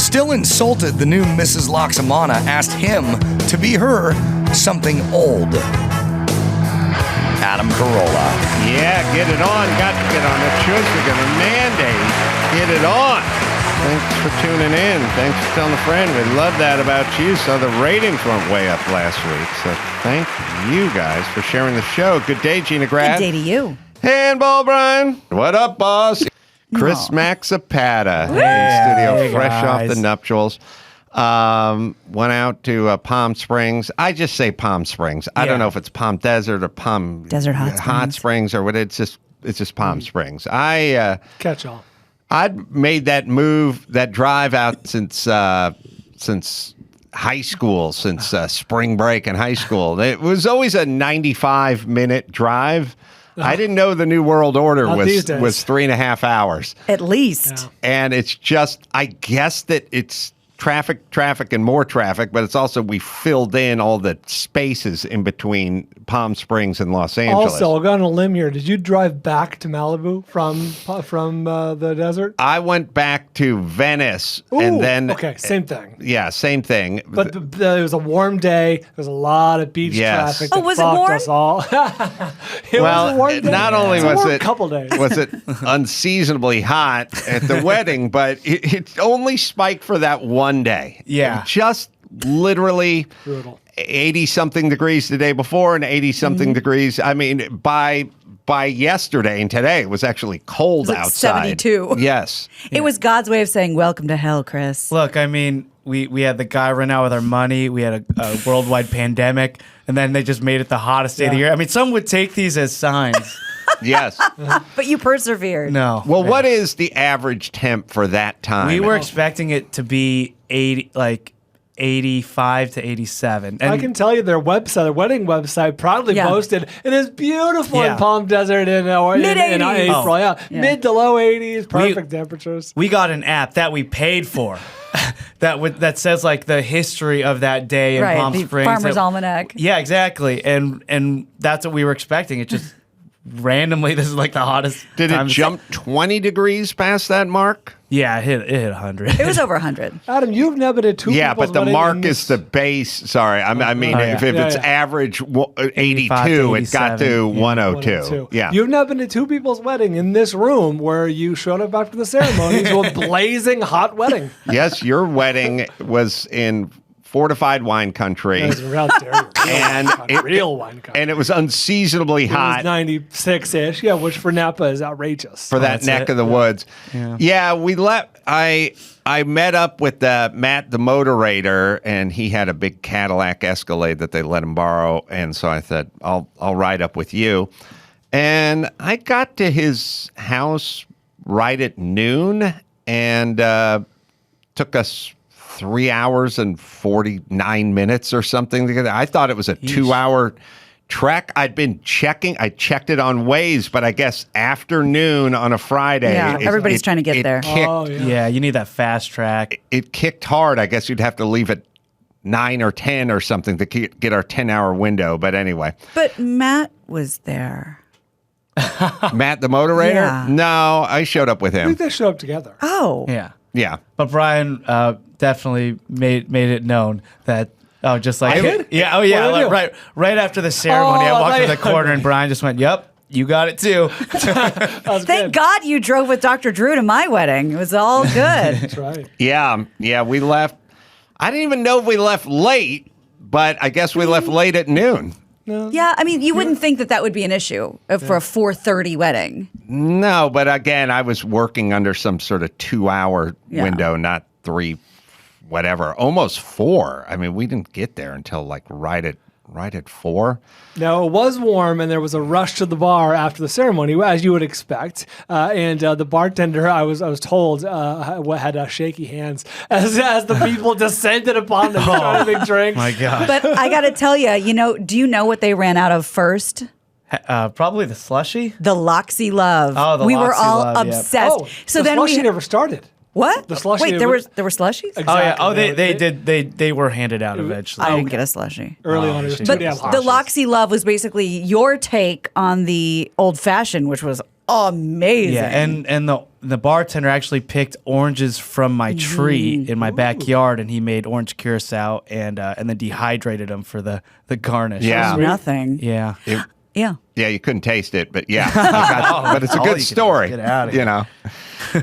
still insulted the new Mrs. Loxamana asked him to be her something old. Adam Carolla. Yeah, get it on. Got to get on. The Chooks are going to mandate. Get it on. Thanks for tuning in. Thanks for telling a friend. We love that about you. So the ratings went way up last week. So thank you guys for sharing the show. Good day, Gina Grad. Good day to you. Handball, Brian. What up, boss? Chris Maxapata in the studio, fresh off the nuptials. Went out to Palm Springs. I just say Palm Springs. I don't know if it's Palm Desert or Palm Desert Hot Springs or what. It's just Palm Springs. Catch all. I'd made that move, that drive out since high school, since spring break in high school. It was always a 95-minute drive. I didn't know the New World Order was 3.5 hours. At least. Yeah. And it's just, I guess that it's traffic, and more traffic, but it's also we filled in all the spaces in between Palm Springs and Los Angeles. Also, I'll go on a limb here. Did you drive back to Malibu from the desert? I went back to Venice, and then same thing. Yeah, same thing. But it was a warm day. There was a lot of beach traffic. Oh, was it warm? Us all. It was a warm day. Not only was it couple days. Was it unseasonably hot at the wedding, but it only spiked for that one day. Yeah. Just literally brutal. 80-something degrees the day before and 80-something degrees. I mean, by yesterday and today, it was actually cold outside. 72. Yes. It was God's way of saying, welcome to hell, Chris. Look, I mean, we had the guy run out with our money. We had a worldwide pandemic. And then they just made it the hottest day of the year. I mean, some would take these as signs. Yes. But you persevered. No. Well, what is the average temp for that time? We were expecting it to be 85 to 87. And I can tell you their wedding website proudly posted it is beautiful in Palm Desert in April. Mid to low 80s, perfect temperatures. We got an app that we paid for that says like the history of that day in Palm Springs. Farmer's Almanac. Yeah, exactly. And that's what we were expecting. It just randomly, this is like the hottest. Did it jump 20 degrees past that mark? Yeah, it hit 100. It was over 100. Adam, you've never been two. Yeah, but the mark is the base. Sorry, I mean, if it's average 82, it got to 102. Yeah, you've never been to two people's wedding in this room where you showed up after the ceremony to a blazing hot wedding. Yes, your wedding was in fortified wine country. And real wine country. And it was unseasonably hot. It was 96-ish, which for Napa is outrageous. For that neck of the woods. Yeah, we left. I met up with Matt, the moderator, and he had a big Cadillac Escalade that they let him borrow. And so I said, I'll ride up with you. And I got to his house right at noon and took us 3 hours and 49 minutes or something. I thought it was a 2-hour trek. I'd been checking. I checked it on Waze, but I guess afternoon on a Friday. Yeah, everybody's trying to get there. Yeah, you need that fast track. It kicked hard. I guess you'd have to leave at 9 or 10 or something to get our 10-hour window. But anyway. But Matt was there. Matt, the moderator? Yeah. No, I showed up with him. I think they showed up together. Oh. Yeah. Yeah. But Brian definitely made it known that just like right after the ceremony, I walked to the corner and Brian just went, "Yep, you got it too." Thank God you drove with Dr. Drew to my wedding. It was all good. That's right. Yeah, we left. I didn't even know if we left late, but I guess we left late at noon. No. Yeah, I mean, you wouldn't think that would be an issue for a 4:30 wedding. No, but again, I was working under some sort of 2-hour window, not 3, whatever, almost 4. I mean, we didn't get there until like right at 4. Now, it was warm, and there was a rush to the bar after the ceremony, as you would expect. And the bartender, I was told, had shaky hands as the people descended upon them trying to make drinks. My God. But I got to tell you, do you know what they ran out of first? Probably the slushy. The Loxy Love. Oh, the we were Loxy all Love, obsessed. Oh, so the then slushy never started. What? The slushy. Wait, there were slushies? Exactly. Oh yeah. Oh, they were handed out eventually. I didn't get a slushie. Early on, it was But too damn hot. the Loxy Love was basically your take on the old fashioned, which was amazing. Yeah, and the bartender actually picked oranges from my tree in my backyard, and he made orange curacao and then dehydrated them for the garnish. Yeah. Nothing. Yeah. Yeah. Yeah, you couldn't taste it, but yeah. But it's a good story. Get out of you here. know.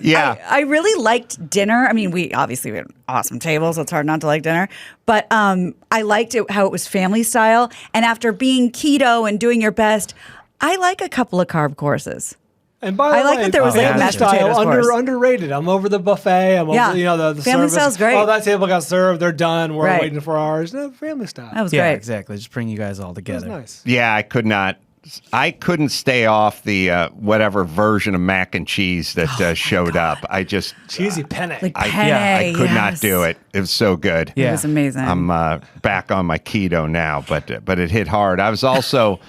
Yeah. I really liked dinner. I mean, we had awesome tables, so it's hard not to like dinner. But I liked it how it was family style. And after being keto and doing your best, I like a couple of carb courses. And by the I like way, that there was like a family mashed style potatoes course. underrated. I'm over the buffet. I'm Yeah. over the Family service. style's great. Oh, that table got served. They're done. We're Right. waiting for ours. No, family style. That was Yeah, great. exactly. Just bring you guys all That was together. nice. Yeah, I couldn't stay off the whatever version of mac and cheese that showed up. I just Cheesy penne. Like I penne, could not yes. do it. It was so good. It was amazing. I'm back on my keto now, but it hit hard. I was also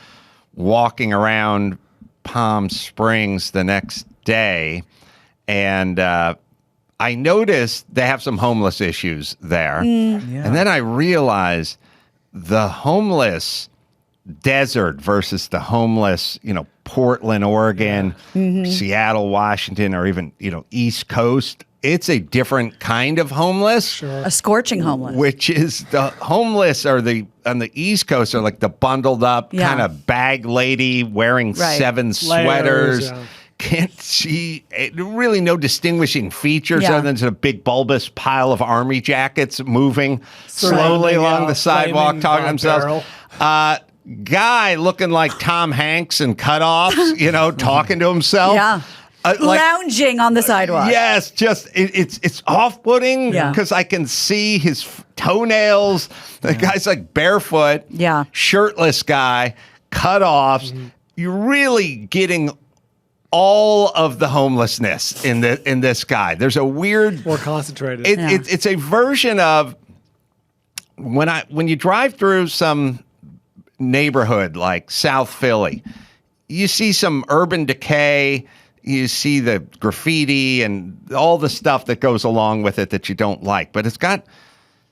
walking around Palm Springs the next day, and I noticed they have some homeless issues there. And then I realized the homeless desert versus the homeless, Portland, Oregon, Seattle, Washington, or even, East Coast. It's a different kind of homeless. A scorching homeless. Which is the homeless on the East Coast are like the bundled up Yeah. kind of bag lady wearing Right. 7 Layers, sweaters. yeah. Can't see really no distinguishing features Yeah. other than just a big bulbous pile of army jackets moving slowly Surrounding, along the sidewalk, flaming talking to themselves. Guy looking like Tom Hanks in cutoffs, talking to himself. Yeah. Lounging on the sidewalk. Yes, just it's off-putting Yeah. because I can see his toenails. The guy's like barefoot, Yeah. shirtless guy, cutoffs. You're really getting all of the homelessness in this guy. There's a weird. More concentrated. It's a version of when you drive through some neighborhood like South Philly, you see some urban decay. You see the graffiti and all the stuff that goes along with it that you don't like, but it's got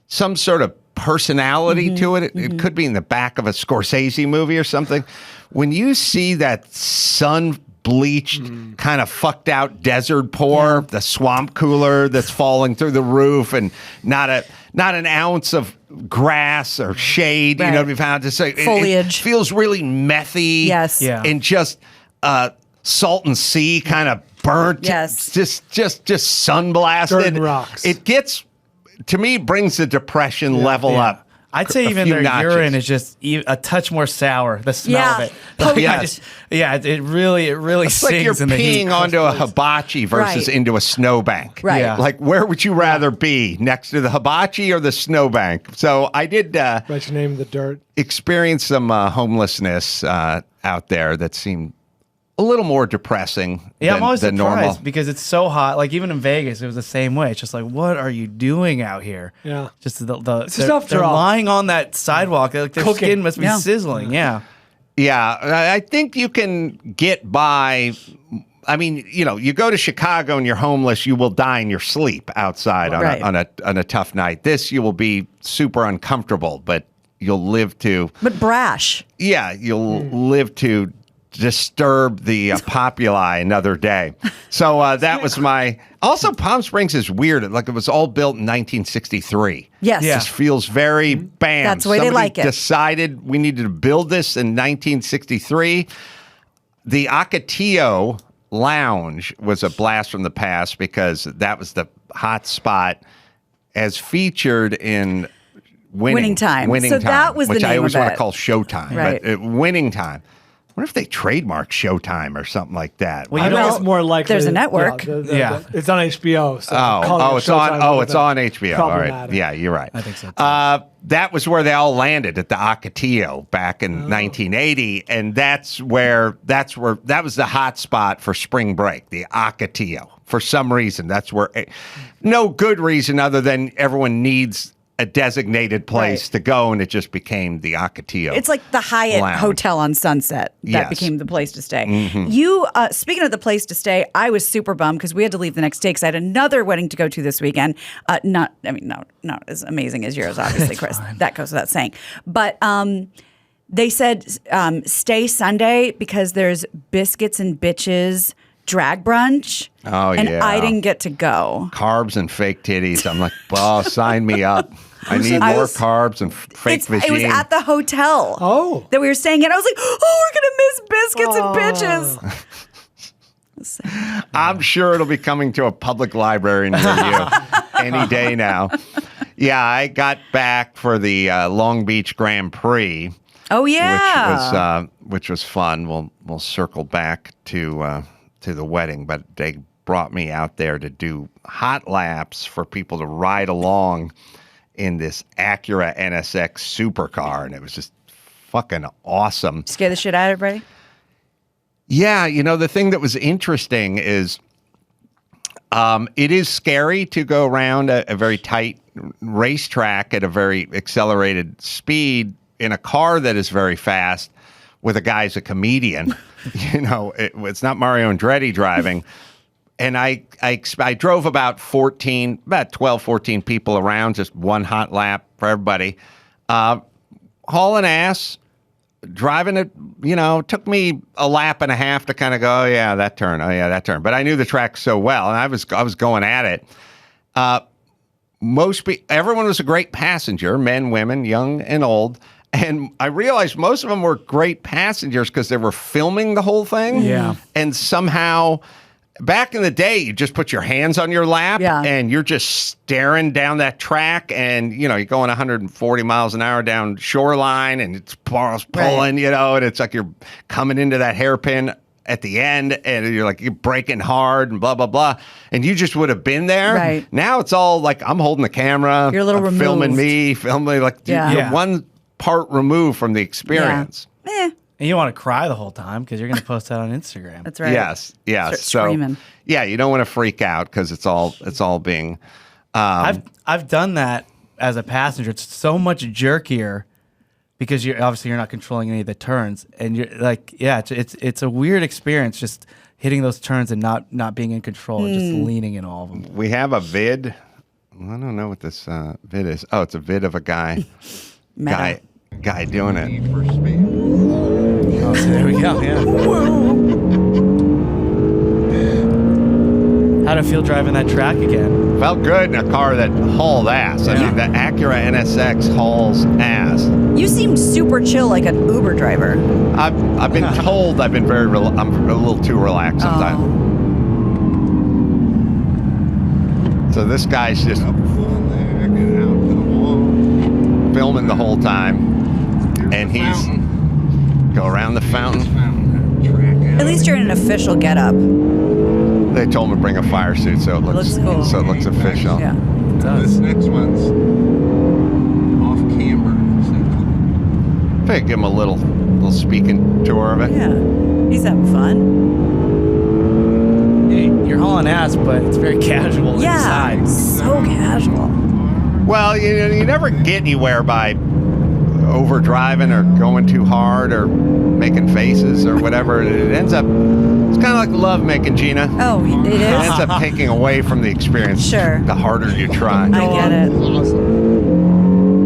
some sort of personality to it. It could be in the back of a Scorsese movie or something. When you see that sun-bleached, kind of fucked out desert pour, the swamp cooler that's falling through the roof, and not an ounce of grass or shade, Right. to be found. Just Foliage. It feels really methy. Yes. Yeah. And just Salton Sea kind of burnt. Yes. Just sunblasted. Dirt and rocks. It gets, to me, brings the depression level Yeah. up. I'd say a even few their notches. urine is just a touch more sour. The smell Yeah. of it. Oh, yes. It really It's like sings you're in the heat. peeing onto a hibachi versus Right. into a snowbank. Right. Yeah. Like, where would you rather be, next to the hibachi or the snowbank? So I did Write your name in the dirt. experience some homelessness out there that seemed a little more depressing Yeah, I'm always than surprised normal. because it's so hot. Like even in Vegas, it was the same way. It's just like, what are you doing out here? Yeah. Just a they're tough draw. lying on that sidewalk. Like their Cooking. skin must be Yeah. sizzling. Yeah. Yeah, I think you can get by. I mean, you go to Chicago and you're homeless, you will die in your sleep outside Right. on a tough night. This, you will be super uncomfortable, but you'll live to. But brash. Yeah, you'll live to disturb the populi another day. So that was my. Also, Palm Springs is weird. Like, it was all built in 1963. Yes. It just feels very bam. That's the way they Somebody like it. decided we needed to build this in 1963. The Ocotillo Lounge was a blast from the past because that was the hot spot as featured in Winning Time. Winning So Time, that was the which I name always of want it. to call Showtime. Right. But Winning Time. I wonder if they trademarked Showtime or something like that. Well, I you think know, it's more likely. there's a network. Yeah. It's on HBO. So calling it it's on. Showtime Oh, would it's have on been HBO. All right. problematic. Yeah, you're right. I think so, too. That was where they all landed at the Ocotillo back in 1980, and that was the hot spot for spring break. The Ocotillo. For some reason, that's where. No good reason other than everyone needs a designated place Right. to go, and it just became the Ocotillo. It's like the Hyatt Lounge. Hotel on Sunset that Yes. became the place to stay. You, speaking of the place to stay, I was super bummed because we had to leave the next day because I had another wedding to go to this weekend. Not as amazing as yours, obviously, Chris. That goes without saying. But They said stay Sunday because there's Biscuits and Bitches drag brunch. Oh, and yeah. I didn't get to go. Carbs and fake titties. I'm like, well, sign me up. I need more carbs and fake vagine. It was at the hotel that we were staying at. I was like, oh, we're going to miss Biscuits and Bitches. I'm sure it'll be coming to a public library near you any day now. Yeah, I got back for the Long Beach Grand Prix. Oh, yeah. Which was fun. We'll circle back to the wedding, but they brought me out there to do hot laps for people to ride along in this Acura NSX supercar, and it was just fucking awesome. Scare the shit out of everybody? Yeah, the thing that was interesting is it is scary to go around a very tight racetrack at a very accelerated speed in a car that is very fast with a guy who's a comedian. It's not Mario Andretti driving. And I drove about 12, 14 people around, just one hot lap for everybody. Hauling ass, driving it, took me a lap and a half to kind of go, oh, yeah, that turn. Oh, yeah, that turn. But I knew the track so well, and I was going at it. Everyone was a great passenger, men, women, young and old. And I realized most of them were great passengers because they were filming the whole thing. Yeah. And somehow, back in the day, you just put your hands on your lap and you're just staring down that track, and you're going 140 miles an hour down shoreline, and it's pulling, and it's like you're coming into that hairpin at the end, and you're braking hard and blah blah blah, and you just would have been there. Right. Now it's all like I'm holding the camera, you're a little removed. filming you're one part removed from the experience. Yeah. And you want to cry the whole time because you're going to post that on Instagram. That's right. Yes. Start screaming. Yeah, you don't want to freak out because it's all being. I've done that as a passenger. It's so much jerkier because you're not controlling any of the turns, and you're like, it's a weird experience just hitting those turns and not being in control and just leaning in all of them. We have a vid. I don't know what this vid is. Oh, it's a vid of a guy doing it. Oh, so there we go. Yeah. How'd it feel driving that track again? Felt good in a car that hauled ass. I mean, the Acura NSX hauls ass. You seem super chill, like an Uber driver. I've been told I've been I'm a little too relaxed sometimes. So this guy's just filming the whole time, and he's go around the fountain. At least you're in an official getup. They told him to bring a fire suit, so it looks cool. So it looks official. Yeah. It does. This next one's off camber. Hey, give him a little speaking tour of it. Yeah. He's having fun. You're hauling ass, but it's very casual inside. So casual. Well, you never get anywhere by over driving or going too hard or making faces or whatever. It ends up, it's kind of like love making, Gina. Oh, it is? It ends up taking away from the experience. Sure. The harder you try. I get it.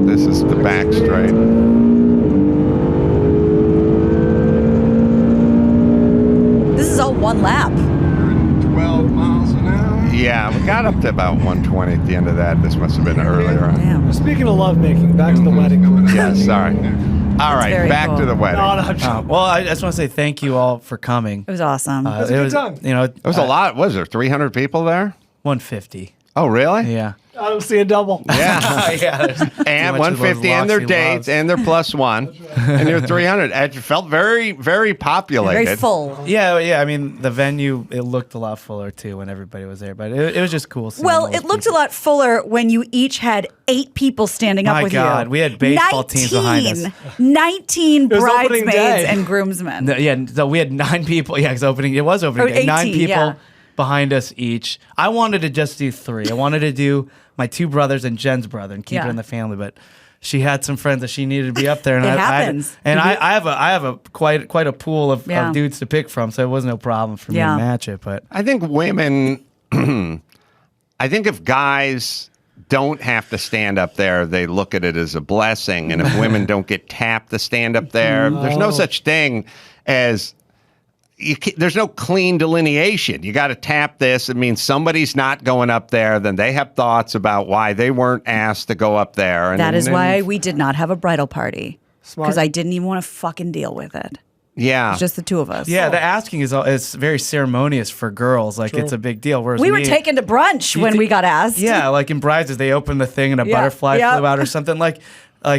This is the back straight. This is all one lap. 12 miles an hour. Yeah, we got up to about 120 at the end of that. This must have been earlier. Damn. Speaking of lovemaking, back to the wedding. Yeah, sorry. All right, very back cool. to the wedding. Well, I just want to say thank you all for coming. It was awesome. It was a good time. It was a lot. Was there 300 people there? 150. Oh, really? Yeah. I don't see a double. Yeah. And 150 and their dates and their plus one. And they're 300. It felt very, very populated. Very full. Yeah. I mean, the venue, it looked a lot fuller too when everybody was there, but it was just cool. Well, it looked a lot fuller when you each had 8 people standing up with you. My God, we had baseball teams behind us. 19 was opening bridesmaids day. and groomsmen. So we had 9 people. Yeah, it was opening day. 9 people yeah. behind us each. I wanted to just do 3. I wanted to do my 2 brothers and Jen's brother and keep it in the family, but she had some friends that she needed to be up there, and It happens. I have a quite a pool of dudes to pick from, so it was no problem for me to match it. But I think women, I think if guys don't have to stand up there, they look at it as a blessing. And if women don't get tapped to stand up there, there's no such thing as there's no clean delineation. You got to tap this. It means somebody's not going up there. Then they have thoughts about why they weren't asked to go up there. And that is why we did not have a bridal party. Smart. Because I didn't even want to fucking deal with it. Yeah. It's just the two of us. Yeah, the asking is very ceremonious for girls. Like it's a big deal. Whereas We were taken to brunch when we got asked. Yeah, like in Brides, they open the thing and a butterfly flew out or something. Like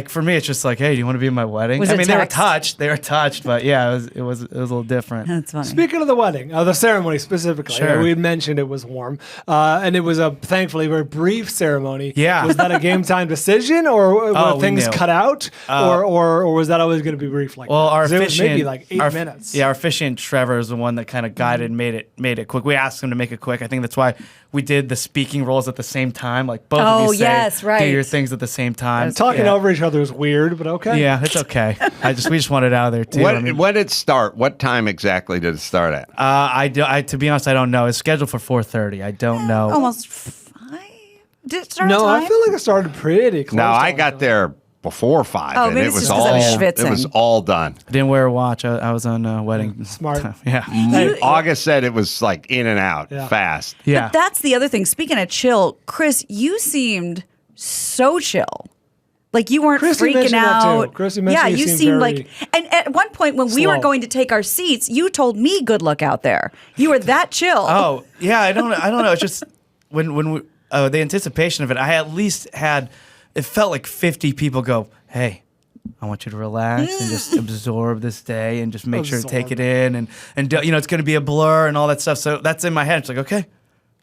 for me, it's just like, hey, do you want to be in my wedding? Was I it mean, text? they were touched, but yeah, it was a little different. That's funny. Speaking of the wedding, the ceremony specifically, Sure. we had mentioned it was warm, and it was a thankfully very brief ceremony. Yeah. Was that a game time decision, or were we things knew. cut out, or was that always going to be brief? Like Well, that? our 'Cause it was officiant, maybe like 8 minutes. Yeah, our officiant Trevor is the one that kind of guided, made it quick. We asked him to make it quick. I think that's why we did the speaking roles at the same time. Like both of you say, yes, right. do your things at the same time. Talking yeah. over each other is weird, but okay. Yeah, it's okay. We just wanted it out of there too. When did it start? What time exactly did it start at? To be honest, I don't know. It's scheduled for 4:30. I don't know. Almost 5? Did it start No, on time? I feel like it started pretty close. No, to I on got time. there before 5, Oh, and maybe it it's was just 'cause I was all schwitzing. it was all done. I didn't wear a watch. I was on wedding. Smart. Yeah. Hey, August said it was like in and out, Yeah. fast. Yeah. But that's the other thing. Speaking of chill, Chris, you seemed so chill. Like you weren't Chrissy freaking mentioned that, too. out. Chrissy mentioned you seemed very like. And at one point, when we were slow. going to take our seats, you told me, "Good luck out there." You were that chill. Oh yeah, I don't know. It's just when we, the anticipation of it, I at least had. It felt like 50 people go, "Hey, I want you to relax and just absorb this day and just make sure to take it in and do, it's going to be a blur and all that stuff." So that's in my head. It's like, okay,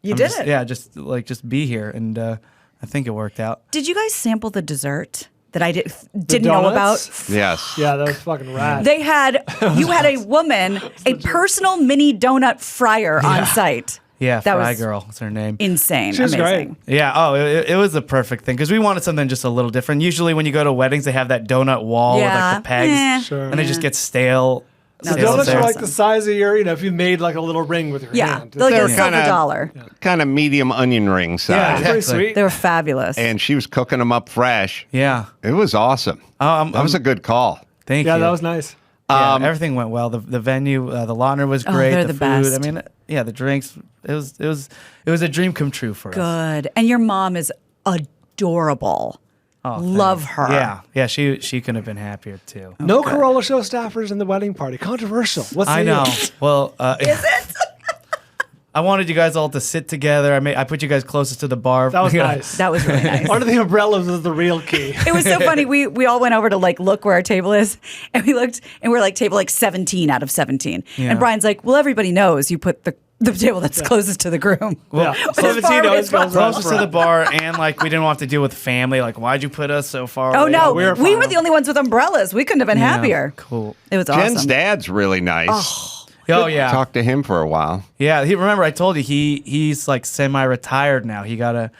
you did just, it. yeah, just be here, and I think it worked out. Did you guys sample the dessert that I didn't know donuts? about? Yes. Yeah, that was fucking rad. They had you had a woman, a personal mini donut fryer on site. Yeah, that Fry was Girl, that's her name. insane. She was amazing. great. Yeah. Oh, it was the perfect thing because we wanted something just a little different. Usually, when you go to weddings, they have that donut wall with like the pegs, Eh. Sure. and they just get stale. The No, donuts they're are like awesome. the size of your, if you made like a little ring with your Yeah, hand. they're like a They're silver kinda- dollar. Kind of medium onion ring Yeah, size. it's pretty Exactly. sweet. They were fabulous. And she was cooking them up fresh. Yeah. It was awesome. Oh, That was a good call. Thank Yeah, you. that was nice. Yeah, everything went well. The venue, the Lautner was great. they're the the food. best. I mean, yeah, the drinks. It was a dream come true for us. Good. And your mom is adorable. Oh, Love thanks. her. Yeah. She couldn't have been happier too. No Carolla show staffers in the wedding party. Controversial. What's I the know. deal? Well, Is it? I wanted you guys all to sit together. I put you guys closest to the bar. That was nice. That was really nice. Under the umbrellas is the real key. It was so funny. We all went over to like look where our table is, and we looked, and we're like table like 17 out of 17. Yeah. And Brian's like, "Well, everybody knows you put the table that's closest to the groom." Well, Yeah. As far 17 away always as goes possible. up closest to the bar, and like we didn't want to deal with family. Like, why'd you put us so far Oh away? no, we were we fine. were the only ones with umbrellas. We couldn't have been Yeah, happier. Cool. It was Jen's awesome. dad's really nice. Oh yeah. Talked to him for a while. Yeah, remember I told you he's like semi-retired now. He got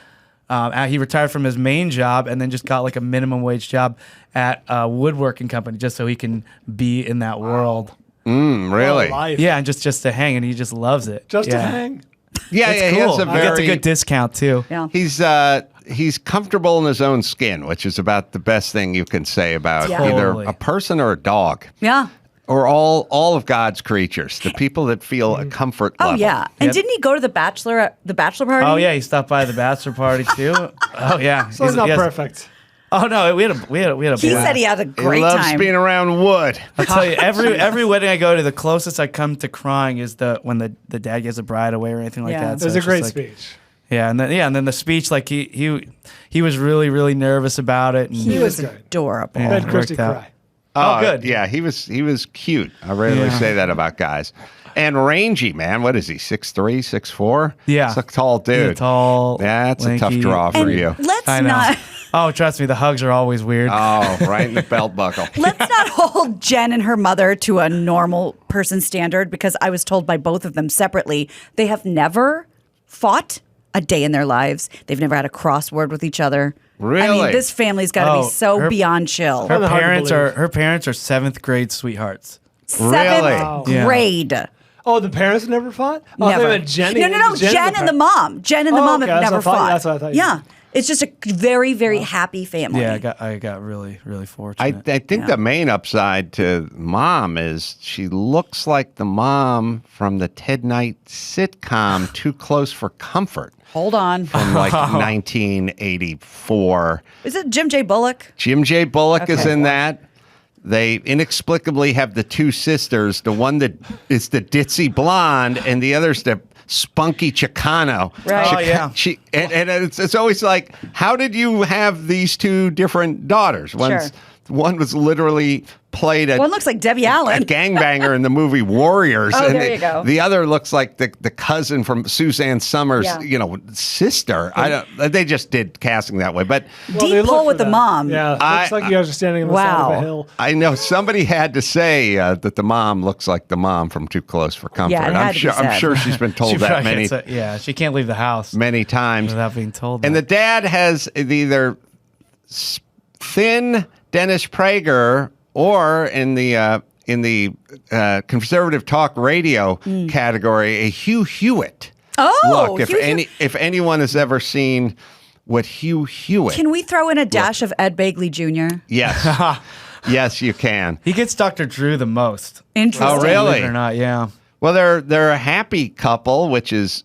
he retired from his main job and then just got like a minimum wage job at a woodworking company just so he can be in that world. Really? Life. Yeah, and just to hang, and he just loves it. Just yeah. to hang. Yeah, It's yeah. He cool. has a He gets a very. good discount too. Yeah. He's comfortable in his own skin, which is about the best thing you can say about Yeah. either Totally. a person or a dog. Yeah. Or all of God's creatures, the people that feel a comfort Oh level. yeah. And Yep. didn't he go to the bachelor party? Oh yeah, he stopped by the bachelor party too. Oh yeah. So it's not perfect. Oh no, we had a He blast. said he had a He great loves time. being around wood. I'll tell you, every wedding I go to, the closest I come to crying is when the dad gives a bride away or anything like Yeah. that. It was So a it's great just like- speech. Yeah, and then the speech, like he was really really nervous about it. And He was good. adorable. Yeah. Made it Christy worked out. cry. Oh, good. Yeah, he was cute. I rarely Yeah. say that about guys. And rangy, man. What is he? 6'3", 6'4"? Yeah. It's a tall dude. He's a tall, That's a tough lanky- draw for And you. let's I know. not Oh, trust me, the hugs are always weird. Oh, right in the belt buckle. let's not hold Jen and her mother to a normal person standard, because I was told by both of them separately they have never fought a day in their lives. They've never had a crossword with each other. I Really? mean, this family's got to Oh, be so her- beyond chill. her Kinda hard to parents believe. her parents are 7th grade sweethearts. Really? Seventh Yeah. grade. Oh, the parents never fought? Oh, I thought Never. you meant Jenny. No. Jen and the parents. mom. Jen and the Oh, mom okay, have that's never what I thought- fought. that's what I thought you Yeah. meant. It's just a very, very happy family. Yeah, I got really, really fortunate. I think the main upside to Mom is she looks like the mom from the Ted Knight sitcom Too Close for Comfort Hold on. from like 1984. Is it Jim J. Bullock? Jim J. Bullock is Okay. in that. They inexplicably have the two sisters. The one that is the ditzy blonde, and the other's the spunky Chicano. Right. Oh, yeah. And it's always like, how did you have these two different daughters? Sure. One was literally played One looks like Debbie a Allen. gangbanger in the movie Warriors. Oh, and there you go. The other looks like the cousin from Suzanne Summers, Yeah. sister. They just did casting that way. But Deep they look pull for with the that. mom. Yeah, looks like you guys are standing on the side of Wow. a hill. I know somebody had to say that the mom looks like the mom from Too Close for Comfort. Yeah, it had to be I'm said. sure she's been told She that probably many, gets she can't leave the house many times. without being told. And the that. dad has either thin Dennis Prager or in the conservative talk radio category, a Hugh Hewitt. Oh, Look, Hugh Hewitt. if anyone has ever seen what Hugh Hewitt, Can we throw in a dash of Ed Begley Jr.? yes, yes, you can. He gets Dr. Drew the most. Interesting. Oh, really? Believe it or not, yeah. Well, they're a happy couple, which is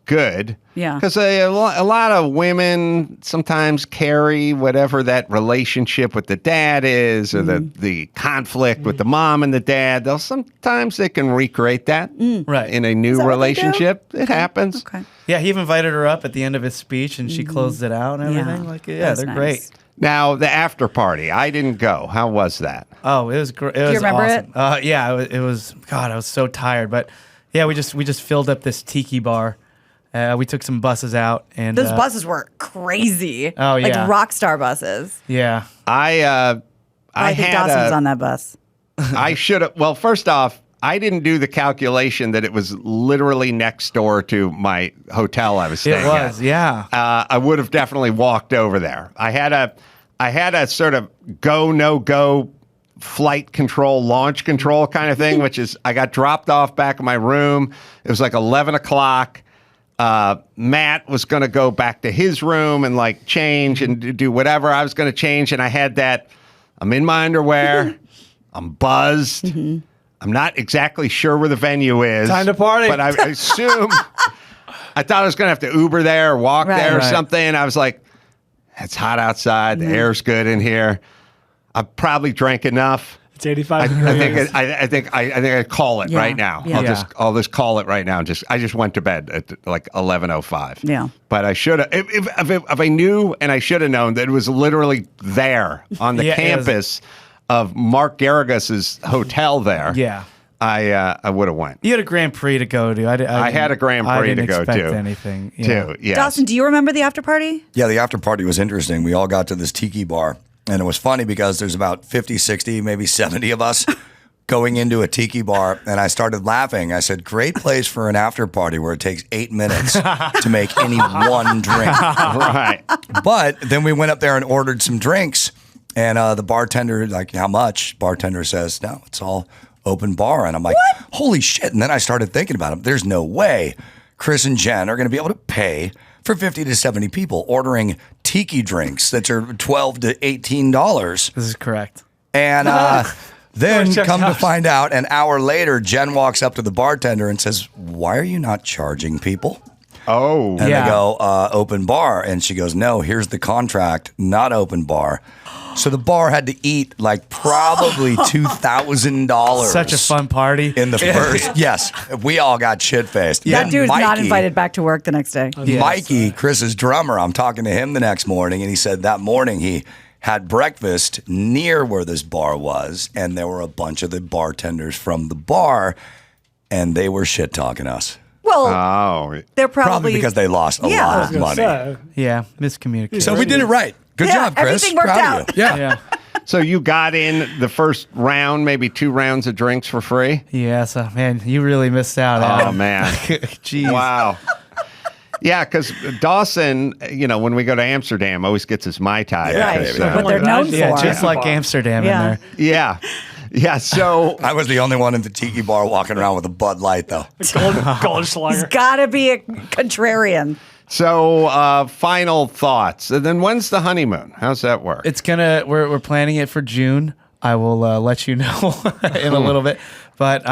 good. Yeah. Because a lot of women sometimes carry whatever that relationship with the dad is, or the conflict with the mom and the dad. Sometimes they can recreate that Right. in a new that what they do? relationship. It happens. Okay. Yeah, he even invited her up at the end of his speech, and she closed it out and everything. Yeah. Like, yeah, That's they're nice. great. Now the after party. I didn't go. How was that? Oh, it was great. It was remember awesome. it? Yeah, it was. God, I was so tired, but yeah, we just filled up this tiki bar. We took some buses out, and Those buses were crazy. Oh, yeah. Like rock star buses. Yeah, I I think had Dawson's on that bus. I should have. Well, first off, I didn't do the calculation that it was literally next door to my hotel I was staying it was. at. Yeah, I would have definitely walked over there. I had a sort of go no go flight control, launch control kind of thing, which is I got dropped off back in my room. It was like 11 o'clock. Matt was going to go back to his room and like change and do whatever I was going to change. And I had that, I'm in my underwear. I'm buzzed. I'm not exactly sure where the venue is. Time to party. But I assume, I thought I was going to have to Uber there or walk Right. there or Right. something. I was like, it's hot outside. The air's good in here. I probably drank enough. It's 85 I degrees. think I call it Yeah. right now. Yeah. I'll just call it right now. I just went to bed at like 11:05. Yeah. But I should have if I knew, and I should have known that it was literally there on the Yeah, it was- campus of Mark Garrigas's hotel there. yeah. I would have went. You had a Grand Prix to go to. I had a Grand I Prix didn't to go expect to. anything Too. Yes. Dawson, do you remember the after party? Yeah, the after party was interesting. We all got to this tiki bar, and it was funny because there's about 50, 60, maybe 70 of us going into a tiki bar, and I started laughing. I said, great place for an after party where it takes 8 minutes to make any one drink. Right. But then we went up there and ordered some drinks, and the bartender, like, how much? Bartender says, no, it's all open bar. And I'm like, holy shit. And then I started thinking about it. There's no way Chris and Jen are going to be able to pay for 50 to 70 people ordering tiki drinks that are $12 to $18. This is correct. And then check come to out. find out, an hour later, Jen walks up to the bartender and says, why are you not charging people? Oh. And Yeah. they go, open bar. And she goes, no, here's the contract, not open bar. So the bar had to eat like probably $2,000. Such a fun party. In the first, yes, we all got shit faced. That dude's not invited back to work the next day. Yes. Mikey, Chris's drummer, I'm talking to him the next morning, and he said that morning he had breakfast near where this bar was, and there were a bunch of the bartenders from the bar, and they were shit talking us. Well, Oh. they're Probably probably because they lost a Yeah. lot I of Gonna money. say, Yeah, miscommunication. So we did it right. Good Yeah, job, Chris. everything worked Proud out. of you. Yeah. yeah. So you got in the first round, maybe 2 rounds of drinks for free? Yeah, so man, you really missed out. Oh, Adam. man. Jeez. Wow. Yeah, because Dawson, when we go to Amsterdam, always gets his Mai Tai. Right. baby. So- What they're known Yeah, for. just like Amsterdam Yeah. in there. yeah. Yeah, so I was the only one in the tiki bar walking around with a Bud Light, though. Goldschlager. He's got to be a contrarian. So, final thoughts. And then when's the honeymoon? How's that work? We're planning it for June. I will let you know in a little bit. But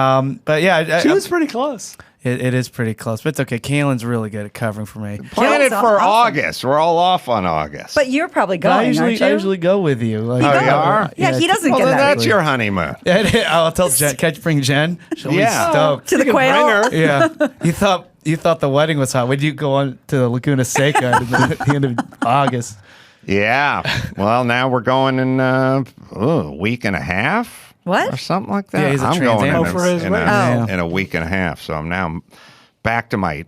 yeah, June's pretty close. It is pretty close, but it's okay. Kaylin's really good at covering for me. Plan it Kalen's for awesome. August. We're all off on August. But you're probably But I going, aren't you? usually go with you. Like, Oh, you are? Yeah, he doesn't well, get then that. that's your honeymoon. I'll tell Jen. Can I bring Jen? She'll Yeah. be stoked. To the You can quail. bring her. Yeah, you thought the wedding was hot. When you go on to the Laguna Seca at the end of August? Yeah. Well, now we're going in a week and a half. What? Or something like that. Yeah, he's a I'm Trans going Am. in, Oh, for his in, wedding. in a week and a half. So I'm now back to my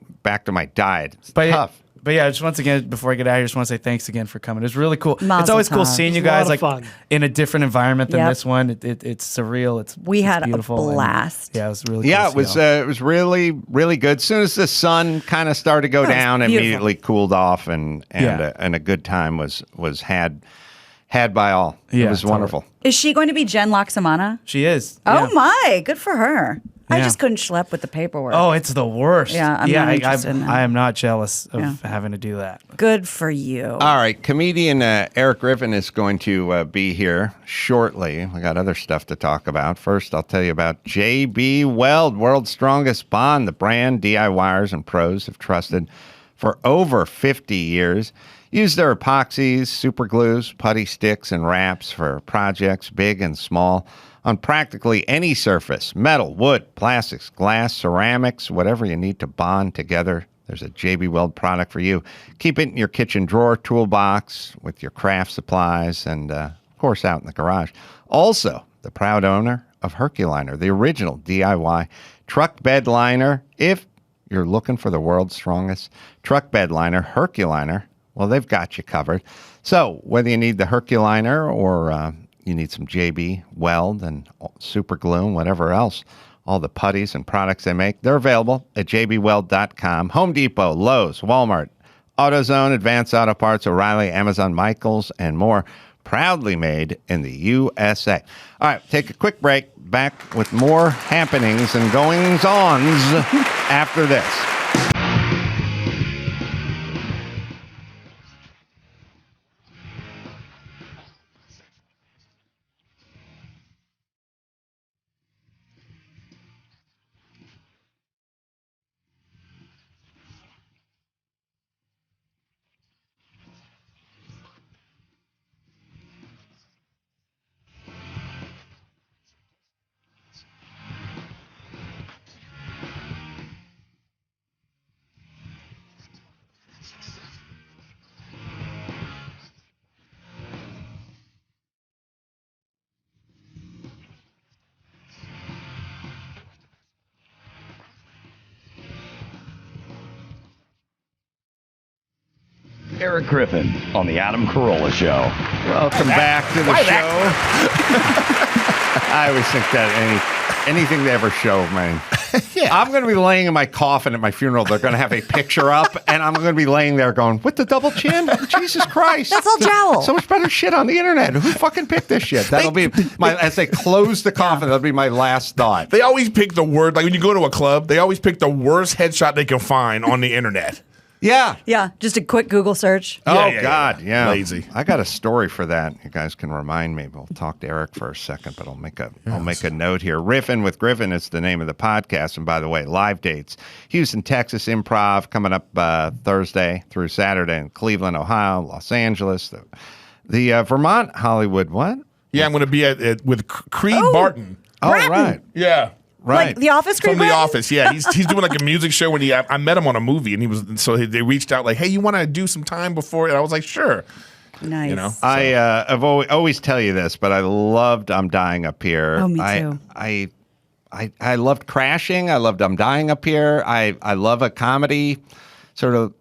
diet. It's But tough. But yeah, just once again, before I get out of here, just want to say thanks again for coming. It's really cool. Mazel It's always cool tov. seeing you It was a guys lot like of fun. in a different environment than Yep. this one. It's surreal. We it's had a beautiful and- blast. yeah, it was really. Yeah, cool it to see y'all. was really, really good. As soon as the sun kind of started to go was down, beautiful. immediately cooled off, and Yeah. a good time was had by all. Yeah, it was totally. wonderful. Is she going to be Jen Loxamana? She is. Oh yeah. my, good for her. I Yeah. just couldn't schlep with the paperwork. Oh, it's the worst. Yeah, I'm not interested in that. I am not jealous of Yeah. having to do that. Good for you. All right, comedian Erik Girffin is going to be here shortly. We got other stuff to talk about. First, I'll tell you about JB Weld, world's strongest bond, the brand DIYers and pros have trusted for over 50 years. Use their epoxies, super glues, putty sticks, and wraps for projects big and small on practically any surface: metal, wood, plastics, glass, ceramics, whatever you need to bond together. There's a JB Weld product for you. Keep it in your kitchen drawer, toolbox, with your craft supplies, and, of course, out in the garage. Also, the proud owner of Herculiner, the original DIY truck bed liner. If you're looking for the world's strongest truck bed liner, Herculiner, well, they've got you covered. So whether you need the Herculiner or you need some JB Weld and super glue and whatever else, all the putties and products they make, they're available at jbweld.com. Home Depot, Lowe's, Walmart, AutoZone, Advanced Auto Parts, O'Reilly, Amazon, Michaels, and more. Proudly made in the USA. All right, take a quick break. Back with more happenings and goings-ons after this. Erik Girffin on the Adam Carolla Show. Welcome back to the show. I always think that anything they ever show, man. I'm going to be laying in my coffin at my funeral. They're going to have a picture up, and I'm going to be laying there going, with the double chin? Jesus Christ. That's all jowl. So much better shit on the internet. Who fucking picked this shit? That'll be my, as they close the coffin, that'll be my last thought. They always pick the word, like when you go to a club, they always pick the worst headshot they can find on the internet. Yeah. Yeah, just a quick Google search. Oh, yeah, God, yeah. Lazy. I got a story for that. You guys can remind me. We'll talk to Erik for a second, but I'll make a note here. Riffin with Griffin is the name of the podcast. And by the way, live dates: Houston, Texas Improv coming up Thursday through Saturday in Cleveland, Ohio, Los Angeles, the Vermont, Hollywood. What? Yeah, I'm going to be with Creed Oh. Barton. Oh, Bratton. right. Yeah. Right. Like The Office From Creed The Bratton? Office, yeah. He's doing like a music show, and I met him on a movie, and they reached out like, hey, you want to do some time before? And I was like, sure. Nice. You know? I've always tell you this, but I loved I'm Dying Up Here. Oh, me too. I loved Crashing. I loved I'm Dying Up Here. I love a comedy sort of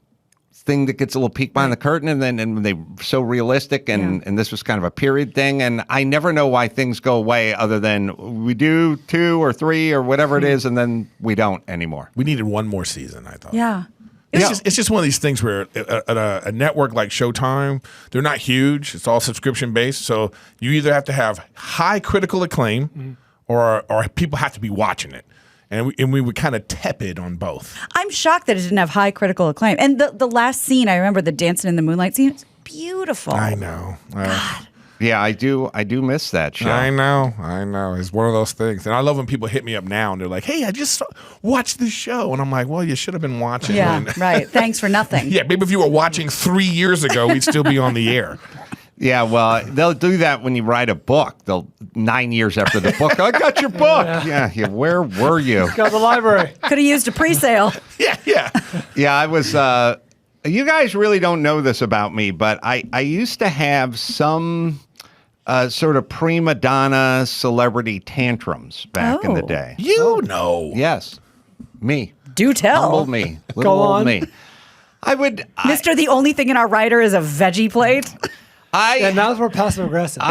thing that gets a little peek behind the curtain, and they're so realistic, and this was kind of a period thing, and I never know why things go away other than we do 2 or 3 or whatever it is, and then we don't anymore. We needed one more season, I thought. Yeah. It's just one of these things where at a network like Showtime, they're not huge. It's all subscription based. So you either have to have high critical acclaim or people have to be watching it. and we were kind of tepid on both. I'm shocked that it didn't have high critical acclaim. And the last scene, I remember the dancing in the moonlight scene. It's beautiful. I know. God. Yeah, I do miss that show. I know. It's one of those things. And I love when people hit me up now and they're like, hey, I just watched the show. And I'm like, well, you should have been watching. Yeah, right. Thanks for nothing. Yeah, maybe if you were watching 3 years ago, we'd still be on the air. Yeah, well, they'll do that when you write a book. They'll 9 years after the book, I got your book. Yeah, where were you? Go to the library. Could have used a pre-sale. Yeah. Yeah, I was. You guys really don't know this about me, but I used to have some sort of prima donna celebrity tantrums back in the day. You know. Yes, me. Do tell. Humble me. Little old on. me. I would. Mr. The only thing in our rider is a veggie plate. And now we're passive aggressive.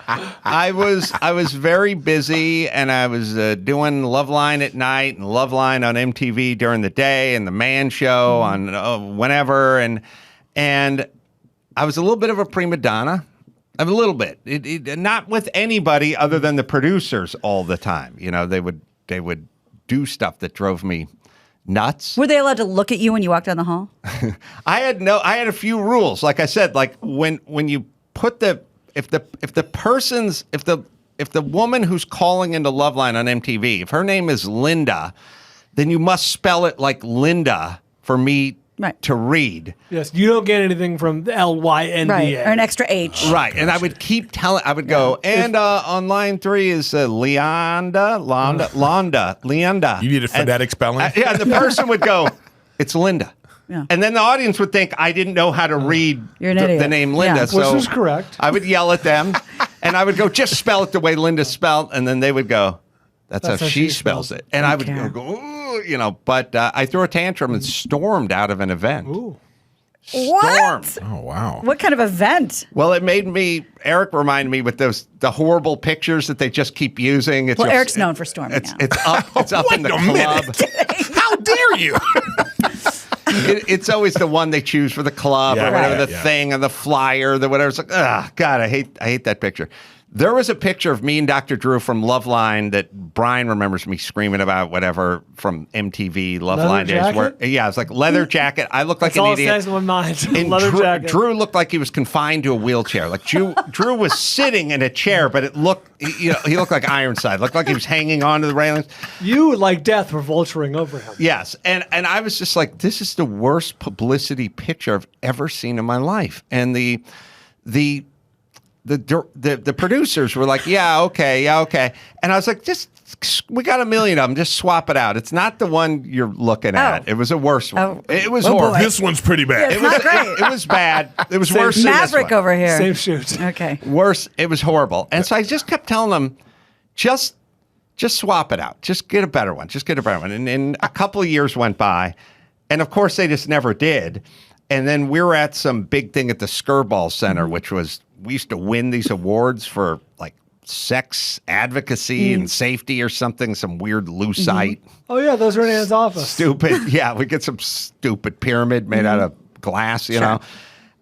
I was very busy, and I was doing Loveline at night and Loveline on MTV during the day, and the Man Show on whenever, and I was a little bit of a prima donna, a little bit. Not with anybody other than the producers all the time. You know, they would do stuff that drove me nuts. Were they allowed to look at you when you walked down the hall? I had a few rules. Like I said, like when you put if the woman who's calling into Loveline on MTV, if her name is Linda, then you must spell it like Linda for me to read. Yes, you don't get anything from the Lynda. Right, or an extra H. Right, and I would keep telling, I would go, and on line 3 is Leonda. You needed phonetic spelling? Yeah, the person would go, it's Linda. Yeah. And then the audience would think I didn't know how to read the name Linda. Yeah. So which is correct. I would yell at them, and I would go, just spell it the way Linda spelled, and then they would go, that's how she spells it. And I would go, ooh, you know, but I threw a tantrum and stormed out of an event. Ooh. What? Oh, wow. What kind of event? Well, it made Eric reminded me with the horrible pictures that they just keep using. It's Eric's known for storming out. It's up in the club. How dare you? It's always the one they choose for the club or whatever, right. the thing or the flyer, the whatever. It's like, God, I hate that picture. There was a picture of me and Dr. Drew from Loveline that Brian remembers me screaming about, whatever, from MTV Loveline days. Where, yeah, it's like leather jacket. I looked like an idiot. That's all it says in my mind. And Leather jacket. Drew looked like he was confined to a wheelchair. Like Drew was sitting in a chair, but it looked, he looked like Ironside. Looked like he was hanging onto the railings. You, like death, were vulturing over him. Yes, and I was just like, this is the worst publicity picture I've ever seen in my life. And the producers were like, yeah, okay. And I was like, we got a million of them. Just swap it out. It's not the one you're looking at. It was a worse one. Oh. It was Oh, boy. horrible. This one's pretty bad. It's not great. It was bad. It was worse than this Maverick one. over here. Same shoot. Okay. Worse. It was horrible. And so I just kept telling them, just swap it out. Just get a better one. And a couple of years went by. And of course, they just never did. And then we were at some big thing at the Skirball Center, which was, we used to win these awards for like sex advocacy and safety or something, some weird lucite. Oh, yeah, those were in Anne's office. Stupid. Yeah, we get some stupid pyramid made out of glass, you know.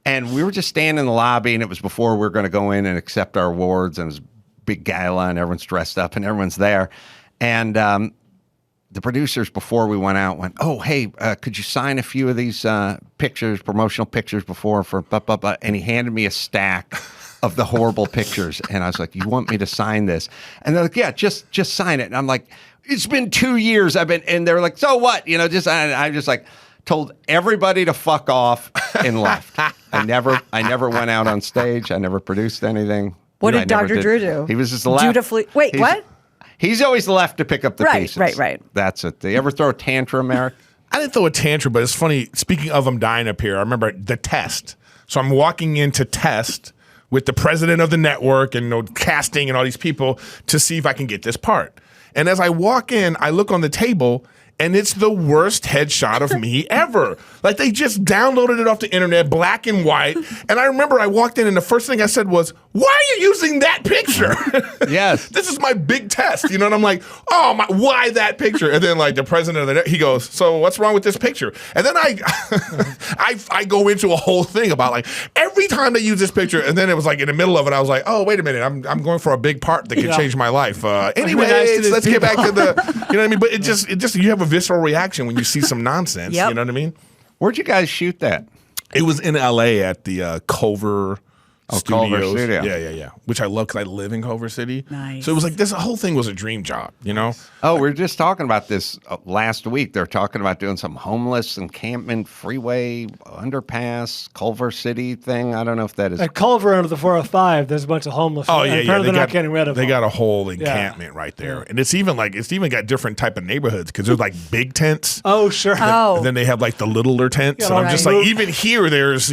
And we were just standing in the lobby, and it was before we were going to go in and accept our awards, and it was a big gala, and everyone's dressed up, and everyone's there. And the producers, before we went out, went, oh, hey, could you sign a few of these pictures, promotional pictures before for blah, blah, blah. And he handed me a stack of the horrible pictures. And I was like, you want me to sign this? And they're like, yeah, just sign it. And I'm like, it's been 2 years. And they're like, so what? You know, I just like told everybody to fuck off and left. I never went out on stage. I never produced anything. What did Dr. Drew do? He was just left. Dutifully. Wait, what? He's always left to pick up the pieces. Right. That's it. Do you ever throw a tantrum, Eric? I didn't throw a tantrum, but it's funny. Speaking of them dying up here, I remember the test. So I'm walking into test with the president of the network and casting and all these people to see if I can get this part. And as I walk in, I look on the table, and it's the worst headshot of me ever. Like they just downloaded it off the internet, black and white. And I remember I walked in and the first thing I said was, "Why are you using that picture?" Yes. This is my big test, you know. And I'm like, "Oh my, why that picture?" And then like the president of the he goes, "So what's wrong with this picture?" And then I go into a whole thing about like every time they use this picture, and then it was like in the middle of it, I was like, "Oh, wait a minute, I'm going for a big part that can change my life." Anyways, let's get back to the, you know what I mean? But it just you have a visceral reaction when you see some nonsense. Yep. You know what I mean? Where'd you guys shoot that? It was in L.A. at the Culver Studios. Culver Studio. Yeah. Which I love because I live in Culver City. Nice. So it was like this whole thing was a dream job, you know? Oh, we were just talking about this last week. They're talking about doing some homeless encampment, freeway, underpass, Culver City thing. I don't know if that is. At Culver under the 405, there's a bunch of homeless. Oh yeah, Apparently they're not getting rid of They them. got a whole encampment right there, and it's even got different type of neighborhoods because there's like big tents. Oh, sure. Oh. And then they have like the littler tents, Yeah, and I'm just right. like, even here, there's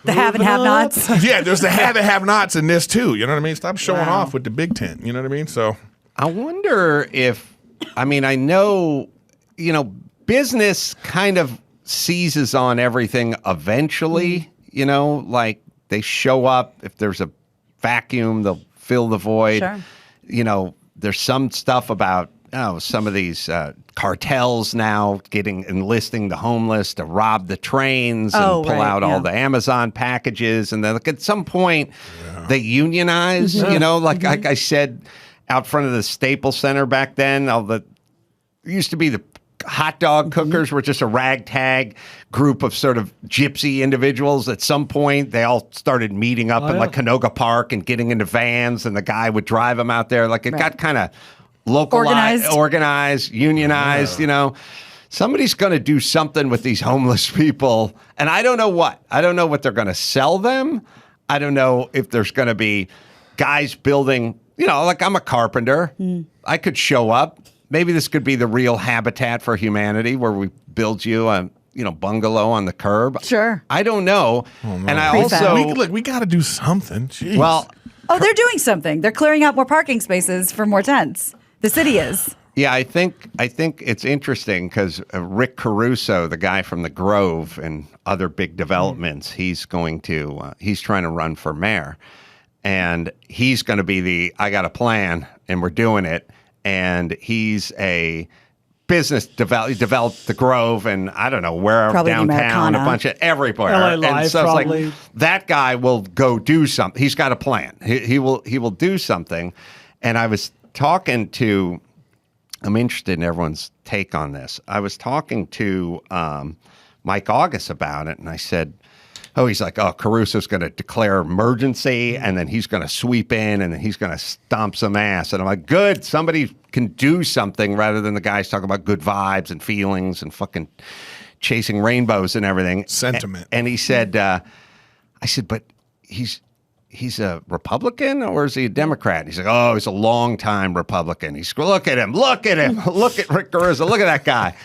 The have and have-nots. yeah, there's the have-nots in this too. You know what I mean? Stop showing Wow. off with the big tent. You know what I mean? So I wonder if, I know, business kind of seizes on everything eventually, like they show up. If there's a vacuum, they'll fill the void. Sure. There's some stuff about, some of these cartels now enlisting the homeless to rob the trains and pull out all the Amazon packages. And then at some point they unionize, like I said, out front of the Staples Center back then, it used to be the hot dog cookers were just a ragtag group of sort of gypsy individuals. At some point, they all started meeting up in like Canoga Park and getting into vans, and the guy would drive them out there. Like it got kind of localized, organized, unionized, Somebody's going to do something with these homeless people, and I don't know what. I don't know what they're going to sell them. I don't know if there's going to be guys building, like I'm a carpenter. I could show up. Maybe this could be the real Habitat for Humanity where we build you a, bungalow on the curb. Sure. I don't know. And I Prefab. also... we got to do something. Jeez. Well... Oh, they're doing something. They're clearing out more parking spaces for more tents. The city is. Yeah, I think it's interesting because Rick Caruso, the guy from the Grove and other big developments, he's trying to run for mayor, and he's going to be I got a plan and we're doing it, and he's a business he developed the Grove and I don't know where Probably downtown, Americana. a bunch of everywhere, LA and Live, so it's probably. like that guy will go do something. He's got a plan. He will do something, and I was talking to. I'm interested in everyone's take on this. I was talking to Mike August about it, and I said, he's like, Caruso's going to declare emergency, and then he's going to sweep in, and then he's going to stomp some ass. And I'm like, good, somebody can do something rather than the guys talking about good vibes and feelings and fucking chasing rainbows and everything. Sentiment. And he said, I said, but he's a Republican or is he a Democrat? He's like, he's a longtime Republican. He's look at him, look at Rick Caruso, look at that guy.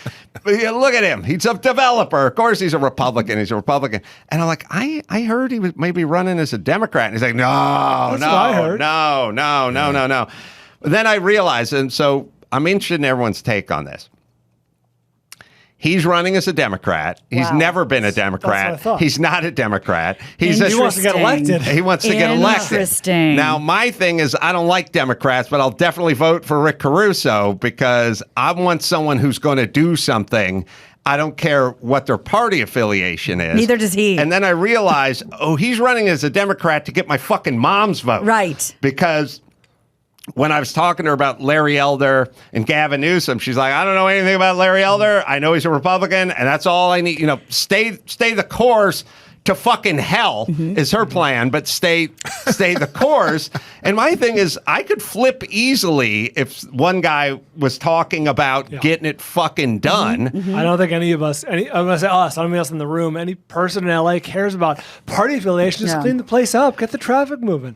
Look at him. He's a developer. Of course he's a Republican. He's a Republican. And I'm like, I heard he was maybe running as a Democrat. And he's like, no. Then I realized, and so I'm interested in everyone's take on this. He's running as a Democrat. He's never been a Democrat. That's what I thought. He's not a Democrat. He wants to get elected. He wants to get elected. Interesting. Now, my thing is I don't like Democrats, but I'll definitely vote for Rick Caruso because I want someone who's going to do something. I don't care what their party affiliation is. Neither does he. And then I realized, he's running as a Democrat to get my fucking mom's vote. Right. Because when I was talking to her about Larry Elder and Gavin Newsom, she's like, I don't know anything about Larry Elder. I know he's a Republican, and that's all I need. Stay the course to fucking hell is her plan, but stay the course. And my thing is, I could flip easily if one guy was talking about getting it fucking done. I don't think any of us, I'm going to say us, anybody else in the room, any person in LA cares about party affiliation. Just clean the place up, get the traffic moving.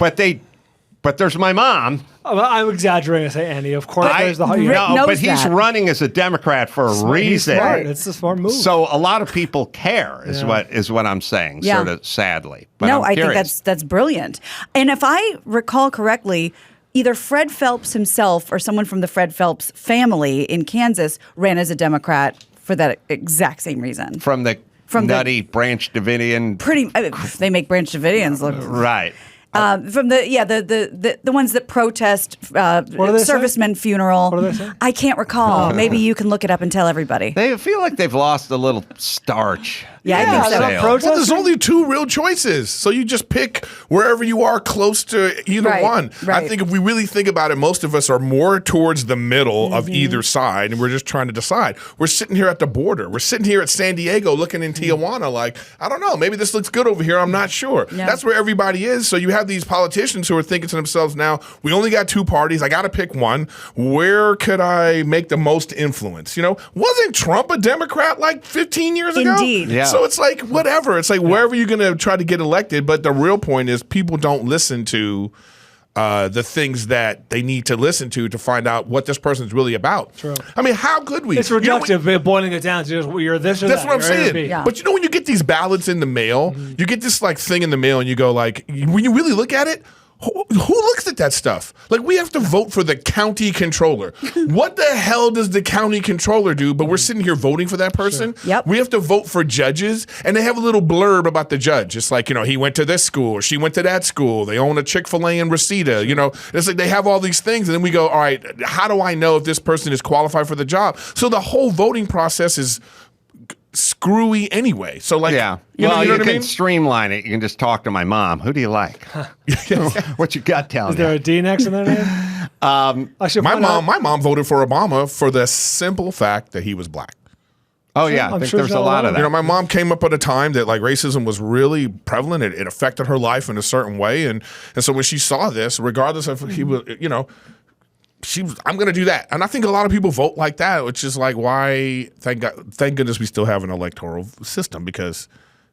But there's my mom. I'm exaggerating. I say Annie. Of course, there's the Rick No, knows but he's that. running as a Democrat for a He's reason. smart. It's a smart move. So a lot of people care is what I'm saying, Yeah. sort of sadly. But No, I'm I think curious. that's brilliant. And if I recall correctly, either Fred Phelps himself or someone from the Fred Phelps family in Kansas ran as a Democrat for that exact same reason. From the nutty Branch Davidian. They make Branch Davidians look Right. from the ones that protest servicemen funeral. What do they say? I can't recall. Maybe you can look it up and tell everybody. They feel like they've lost a little starch. Yeah, I in think their so. sales. Well, there's only two real choices. So you just pick wherever you are close to either one. Right. I think if we really think about it, most of us are more towards the middle of either side, and we're just trying to decide. We're sitting here at the border. We're sitting here at San Diego looking in Tijuana like, I don't know, maybe this looks good over here. I'm not sure. Yeah. That's where everybody is. So you have these politicians who are thinking to themselves now, we only got two parties. I got to pick one. Where could I make the most influence? Wasn't Trump a Democrat like 15 years ago? Indeed. Yeah. So it's like, whatever. It's like wherever you're going to try to get elected. But the real point is people don't listen to the things that they need to listen to find out what this person's really about. True. I mean, how could we? It's reductive, boiling it down to just you're this or That's that. what I'm You're A or saying. B. Yeah. But when you get these ballots in the mail, you get this like thing in the mail and you go like, when you really look at it, who looks at that stuff? Like, we have to vote for the county controller. What the hell does the county controller do? But we're sitting here voting for that person. Sure. Yep. We have to vote for judges, and they have a little blurb about the judge. It's like, he went to this school or she went to that school. They own a Chick-fil-A in Reseda. It's like they have all these things, and then we go, all right, how do I know if this person is qualified for the job? So the whole voting process is screwy anyway. So like, Yeah. you know you what I can mean? streamline it. You can just talk to my mom. Who do you like? What you got telling Is there you? a D next in their name? I should My point out- mom voted for Obama for the simple fact that he was black. Oh, yeah. I I'm think sure there's there's a lot of that. My mom came up at a time that like racism was really prevalent. It affected her life in a certain way, and so when she saw this, regardless of he was, I'm going to do that. And I think a lot of people vote like that, which is like why. Thank goodness we still have an electoral system, because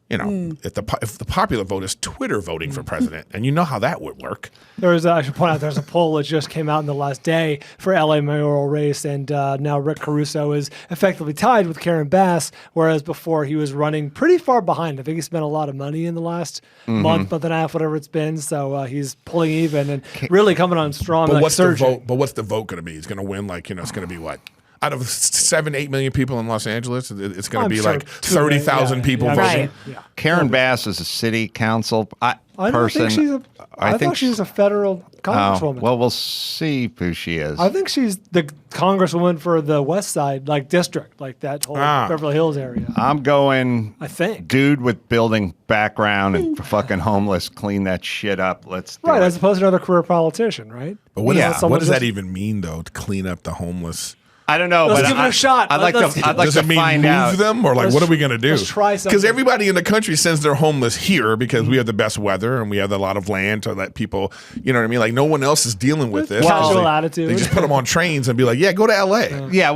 if the popular vote is Twitter voting for president, and you know how that would work. I should point out there's a poll that just came out in the last day for LA mayoral race, and now Rick Caruso is effectively tied with Karen Bass, whereas before he was running pretty far behind. I think he spent a lot of money in the last month and a half, whatever it's been. So he's pulling even and really coming on strong. But like what's surging. the vote? But what's the vote going to be? He's going to win it's going to be what? Out of 7-8 million people in Los Angeles, it's going to be sure like 2 30,000 people yeah, voting. Right. Yeah. Karen Bass is a city council I don't person. think she's I thought she was a federal congresswoman. Well, we'll see who she is. I think she's the congresswoman for the West Side, like district, like that whole Beverly Hills area. I'm going. I think. Dude with building background and fucking homeless, clean that shit up. Let's do Right, it. as opposed to another career politician, right? But what someone does that just- even mean, though, to clean up the homeless? I don't know, Let's but give it a shot. I'd like Let's- to. I'd like Does to it mean find move out. them, or like what are we going to do? let's try something. Because everybody in the country sends their homeless here because we have the best weather and we have a lot of land to let people. You know what I mean? Like no one else is dealing with this. Casual They- attitude. They just put them on trains and be like, "Yeah, go to L.A." Yeah,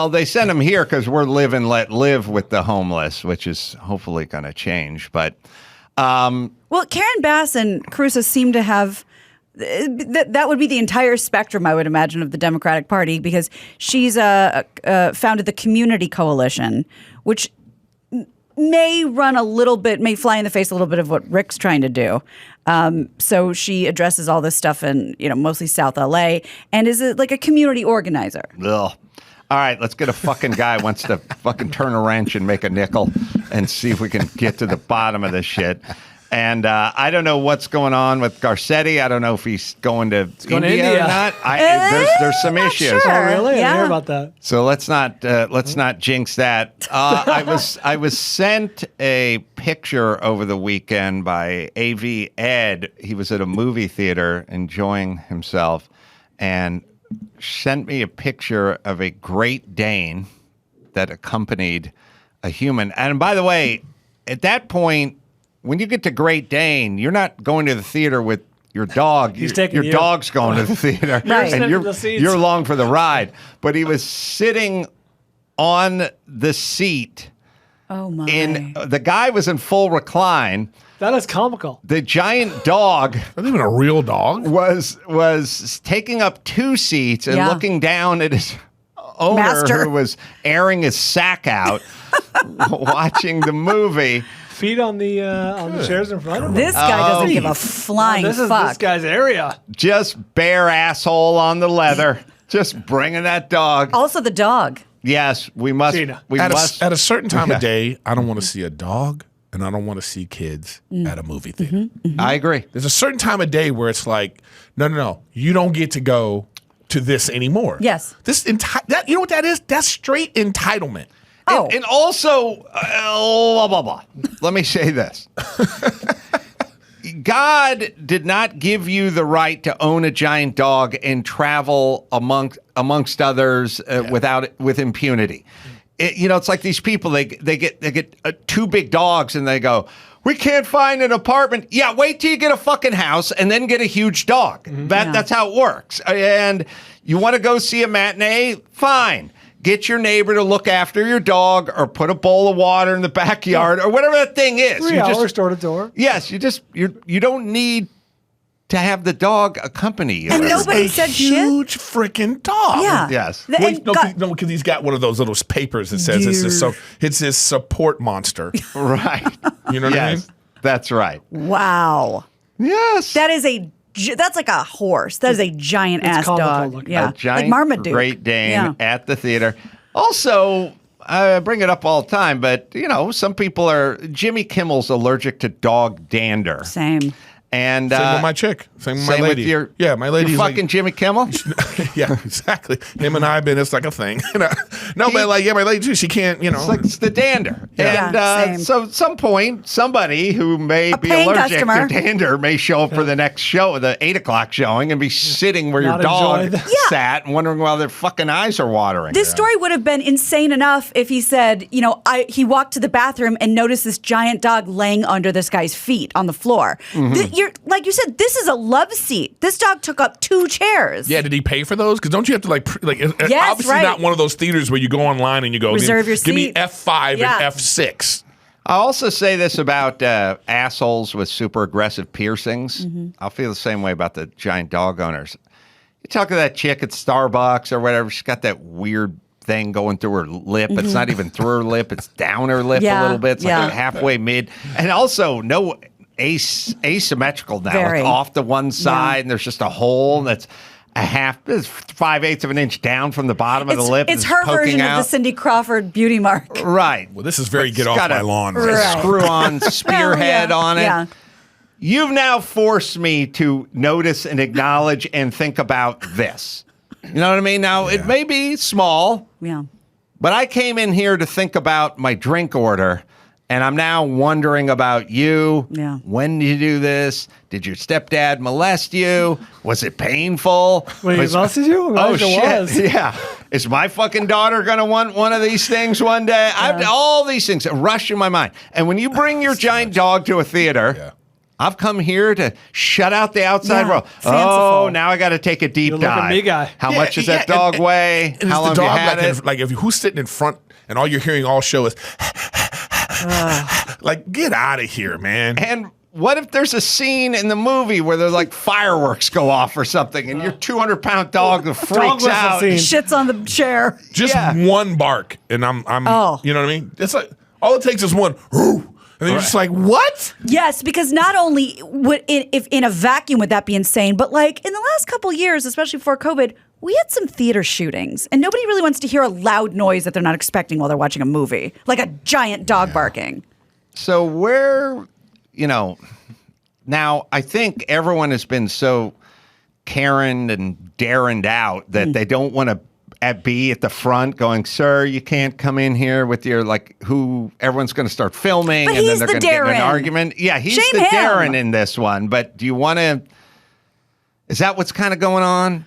they send them here because we're live and let live with the homeless, which is hopefully going to change. But Well, Karen Bass and Caruso seem to have that would be the entire spectrum, I would imagine, of the Democratic Party, because she's founded the Community Coalition, which may fly in the face a little bit of what Rick's trying to do. So she addresses all this stuff in, mostly South LA, and is like a community organizer. ugh. All right, let's get a fucking guy who wants to fucking turn a wrench and make a nickel and see if we can get to the bottom of this shit. And I don't know what's going on with Garcetti. I don't know if he's going to India or not. There's some not issues. sure. Oh, really? I didn't hear Yeah. about that. So let's not jinx that. I was sent a picture over the weekend by AV Ed. He was at a movie theater enjoying himself, and sent me a picture of a Great Dane that accompanied a human. And by the way, at that point, when you get to Great Dane, you're not going to the theater with your dog. He's taking your you. dog's going to the theater, Right. and Sitting in the seats. you're along for the ride. But he was sitting on the seat. Oh my! The guy was in full recline. That is comical. The giant dog Not even a real dog. was taking up 2 seats and Yeah. looking down at his owner, Master. who was airing his sack out, watching the movie. Feet on the chairs in front of him. This guy doesn't give a flying This is fuck. this guy's area. Just bare asshole on the leather. Just bringing that dog. Also, the dog. Yes, we must. Gina. We At must. a certain time of day, I don't want to see a dog and I don't want to see kids at a movie theater. I agree. There's a certain time of day where it's like, no, you don't get to go to this anymore. Yes. That you know what that is? That's straight entitlement. Oh. And also, blah, blah, blah. Let me say this. God did not give you the right to own a giant dog and travel amongst others with impunity. It's like these people. They get two big dogs and they go, we can't find an apartment. Yeah, wait till you get a fucking house and then get a huge dog. That's how it works. And you want to go see a matinee? Fine. Get your neighbor to look after your dog or put a bowl of water in the backyard or whatever that thing is. 3 hours door to door. Yes, you don't need to have the dog accompany you. And nobody said shit. Huge freaking dog. Yeah. Yes. And Because he's got one of those little papers that says it's his support monster. Right. You know what I mean? Yes, that's right. Wow. Yes. That's like a horse. That is a giant ass comical dog. looking. Yeah. A giant like Marmaduke. Great Dane Yeah. at the theater. Also, I bring it up all the time, but some people Jimmy Kimmel's allergic to dog dander. Same. And Same with my chick. Same with my lady. My lady. You're fucking Jimmy Kimmel? Yeah, exactly. Him and I have been, it's like a thing. No, but my lady too, she can't, It's the dander. Yeah. And Same. so at some point, somebody who may be paying allergic customer. to dander may show up for the next show, the 8 o'clock showing, and be sitting where Not your dog enjoy the- Yeah. sat and wondering why their fucking eyes are watering. This story would have been insane enough if he said, he walked to the bathroom and noticed this giant dog laying under this guy's feet on the floor. Like you said, this is a love seat. This dog took up 2 chairs. Yeah, did he pay for those? Because don't you have to obviously right. not one of those theaters where you go online and you go, Reserve your give me seat. F5 Yeah. and F6. I'll also say this about assholes with super aggressive piercings. I'll feel the same way about the giant dog owners. You talk to that chick at Starbucks or whatever, she's got that weird thing going through her lip. It's not even through her lip, it's down her lip a little bit. It's like halfway mid. And also, no asymmetrical now. Very. It's off to one side, and there's just a hole that's it's 5/8 of an inch down from the bottom of the lip. It's her poking version out. of the Cindy Crawford beauty mark. Right. Well, this is very It's get off got my a lawn. Right. screw-on spearhead on it. Yeah. You've now forced me to notice and acknowledge and think about this. You know what I mean? Now, it may be small, Yeah. but I came in here to think about my drink order, and I'm now wondering about you. Yeah. When did you do this? Did your stepdad molest you? Was it painful? Wait, he molested you? Oh, It shit. was. Yeah. Is my fucking daughter going to want one of these things one day? All these things rush in my mind. And when you bring your giant dog to a theater, I've come here to shut out the outside world. fanciful. Oh, now I got to take a deep You're looking dive. me guy. How much does that dog weigh? And How long is the have dog you had it? like if who's sitting in front and all you're hearing all show is like, get out of here, man. And what if there's a scene in the movie where there's like fireworks go off or something and your 200-pound dog Dog freaks whistle out? scene. Shits on the chair. Just one bark, and I'm you know what I mean? It's like all it takes is one, and then you're just like, what? Yes, because not only if in a vacuum would that be insane, but like in the last couple years, especially before COVID, we had some theater shootings, and nobody really wants to hear a loud noise that they're not expecting while they're watching a movie, like a giant dog barking. So where, now I think everyone has been so Karen and Darrened out that they don't want to be at the front going, sir, you can't come in here with your, everyone's going to start filming But and then he's they're the going to get in an Darren. argument. Yeah, he's Shame the him. Darren in this one. But do you want to, is that what's kind of going on?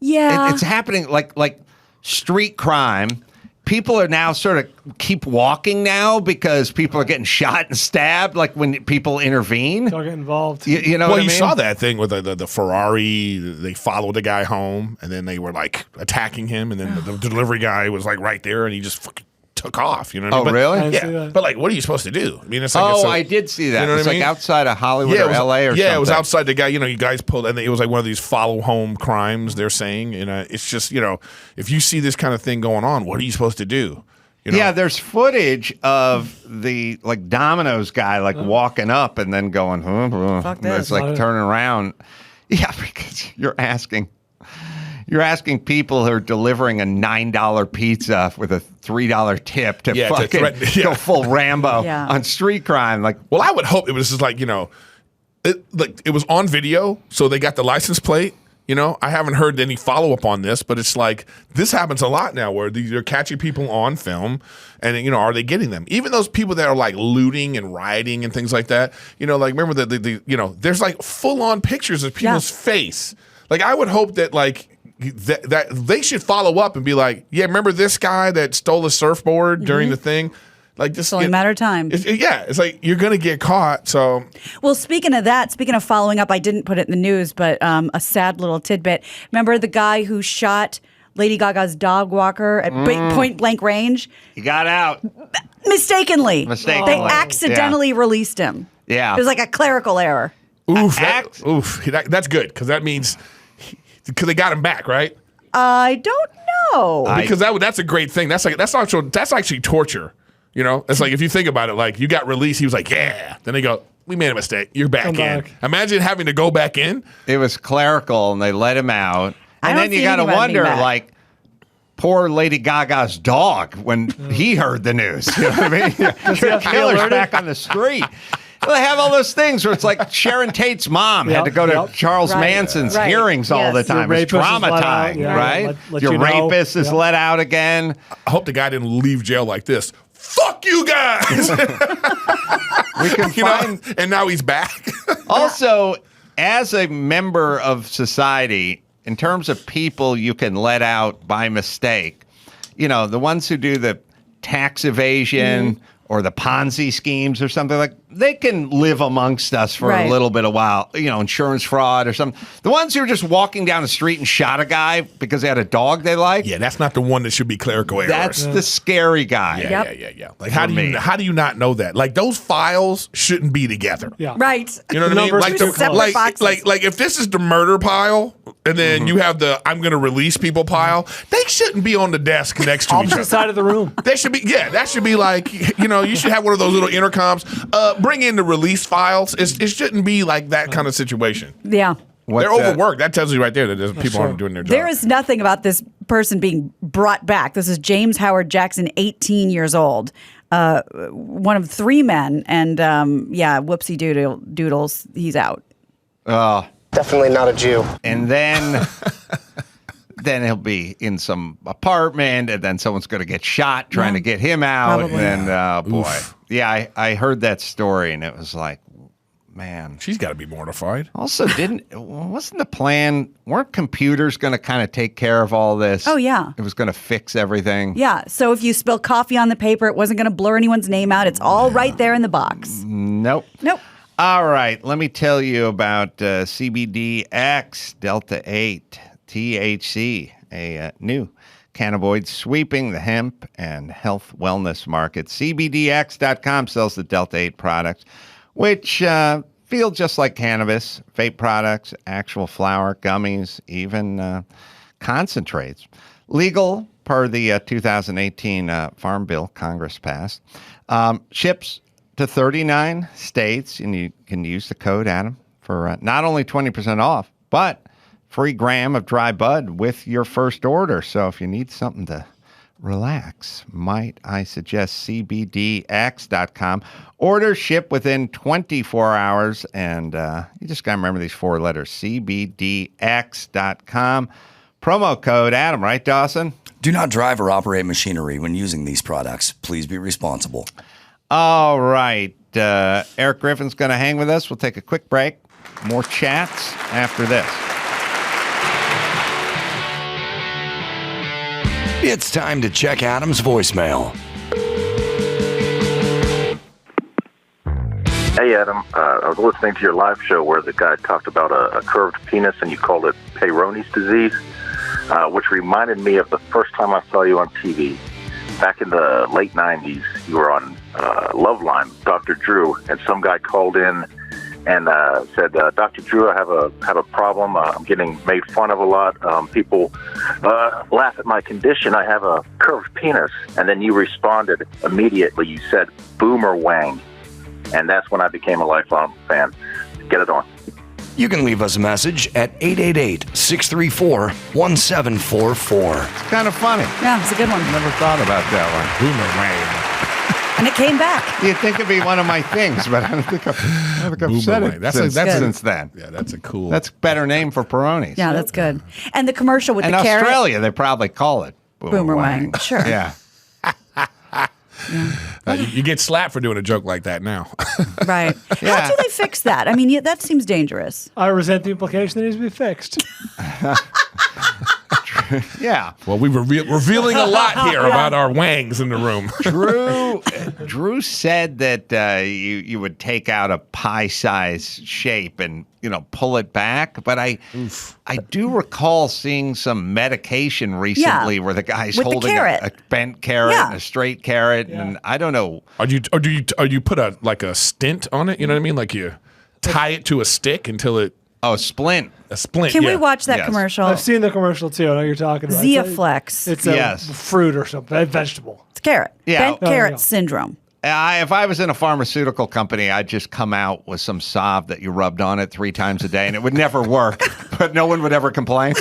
Yeah. It's happening like street crime. People are now sort of keep walking now because people are getting shot and stabbed, like when people intervene. Don't get involved. You know Well, what I you mean? saw that thing with the Ferrari. They followed the guy home, and then they were like attacking him, and then the delivery guy was like right there, and he just fucking took off. You know? What I mean? Really? I didn't see Yeah, that. but like, what are you supposed to do? I mean, it's like Oh, I did see that. You know It was what I like mean? outside of Hollywood it or was, LA or something. Yeah, it was outside the guy. You guys pulled, and it was like one of these follow home crimes. They're saying, and it's just if you see this kind of thing going on, what are you supposed to do? You know? Yeah, there's footage of the like Domino's guy like walking up and then going, Fuck and this. it's like turning around. Yeah, because you're asking people who are delivering a $9 pizza with a $3 tip to fucking go full Rambo on street crime. Like, well, I would hope it was just like, it was on video, so they got the license plate. I haven't heard any follow-up on this, but it's like this happens a lot now where they're catching people on film and, are they getting them? Even those people that are like looting and rioting and things like that, like remember there's like full-on pictures of people's face. Like I would hope that like that they should follow up and be like, yeah, remember this guy that stole a surfboard during the thing? Like just it's only a matter of time. It's like you're gonna get caught. So, well, speaking of following up, I didn't put it in the news, but a sad little tidbit. Remember the guy who shot Lady Gaga's dog walker at point blank range? He got out mistakenly. They accidentally released him. Yeah, it was like a clerical error. Oof, that's good because that means because they got him back, right? I don't know because that's a great thing. That's actually torture. It's like if you think about it, like you got released, he was like, yeah. Then they go, we made a mistake. You're back in. Imagine having to go back in. It was clerical, and they let him out. And then you got to wonder, like, poor Lady Gaga's dog when he heard the news. You know what I mean? Your killer's back on the street. They have all those things where it's like Sharon Tate's mom had to go to Charles Manson's hearings all the time. It's traumatizing, right? Your rapist is let out again. I hope the guy didn't leave jail like this. Fuck you guys! We can find, and now he's back. Also, as a member of society, in terms of people you can let out by mistake, the ones who do the tax evasion or the Ponzi schemes or something like, they can live amongst us for a little bit of while, insurance fraud or something. The ones who are just walking down the street and shot a guy because they had a dog they like. Yeah, that's not the one that should be clerical error. That's the scary guy. Yeah. Like how do you not know that? Like those files shouldn't be together. Yeah. Right. You know what I mean? Like if this is the murder pile and then you have the I'm gonna release people pile, they shouldn't be on the desk next to each other. Opposite side of the room. They should be that should be like, you should have one of those little intercoms. Bring in the release files. It shouldn't be like that kind of situation. Yeah. They're overworked. That tells you right there that people aren't doing their job. There is nothing about this person being brought back. This is James Howard Jackson, 18 years old, one of 3 men, and whoopsie doodles, he's out. Definitely not a Jew. And then he'll be in some apartment, and then someone's going to get shot trying to get him out. Probably. And boy. Oof. Yeah, I heard that story, and it was like, man. She's got to be mortified. Also, wasn't the plan, weren't computers going to kind of take care of all this? Oh, yeah. It was going to fix everything? Yeah, so if you spill coffee on the paper, it wasn't going to blur anyone's name out. It's all right there in the box. Nope. All right, let me tell you about CBDX Delta 8 THC, a new cannabinoid sweeping the hemp and health wellness market. CBDX.com sells the Delta 8 products, which feel just like cannabis, vape products, actual flower, gummies, even concentrates. Legal per the 2018 Farm Bill Congress passed. Ships to 39 states, and you can use the code Adam for not only 20% off, but free gram of dry bud with your first order. So if you need something to relax, might I suggest CBDX.com. Orders ship within 24 hours, and you just got to remember these 4 letters, CBDX.com. Promo code Adam, right, Dawson? Do not drive or operate machinery when using these products. Please be responsible. All right. Erik Girffin's going to hang with us. We'll take a quick break. More chats after this. It's time to check Adam's voicemail. Hey, Adam. I was listening to your live show where the guy talked about a curved penis and you called it Peyronie's disease, which reminded me of the first time I saw you on TV. Back in the late 90s, you were on Loveline with Dr. Drew, and some guy called in and said, Dr. Drew, I have a problem. I'm getting made fun of a lot. People laugh at my condition. I have a curved penis. And then you responded immediately. You said, boomer wang. And that's when I became a lifelong fan. Get it on. You can leave us a message at 888-634-1744. It's kind of funny. Yeah, it's a good one. Never thought about that one. Boomerang. And it came back. You'd think it'd be one of my things, but I don't think I've said it since then. Yeah, that's a cool. That's a better name for Peyronie's. Yeah, that's good. And the commercial with in the carrot. Australia, they probably call it Boomerang. Sure. Yeah. You get slapped for doing a joke like that now. Right. Yeah. How do they fix that? I mean, that seems dangerous. I resent the implication that needs to be fixed. Yeah. Well, we're revealing a lot here about our wangs in the room. Drew said that you would take out a pie-sized shape and pull it back, but I do recall seeing some medication recently where the guy's with holding a bent carrot and a straight carrot, and I don't know. Or do you put a stint on it? You know what I mean? Like you tie it to a stick until it. Oh, a splint. A splint. Can we watch that commercial? I've seen the commercial too. I know what you're talking about. Zeaflex. It's a fruit or something, a vegetable. It's carrot. Yeah. Bent carrot syndrome. If I was in a pharmaceutical company, I'd just come out with some salve that you rubbed on it 3 times a day, and it would never work, but no one would ever complain.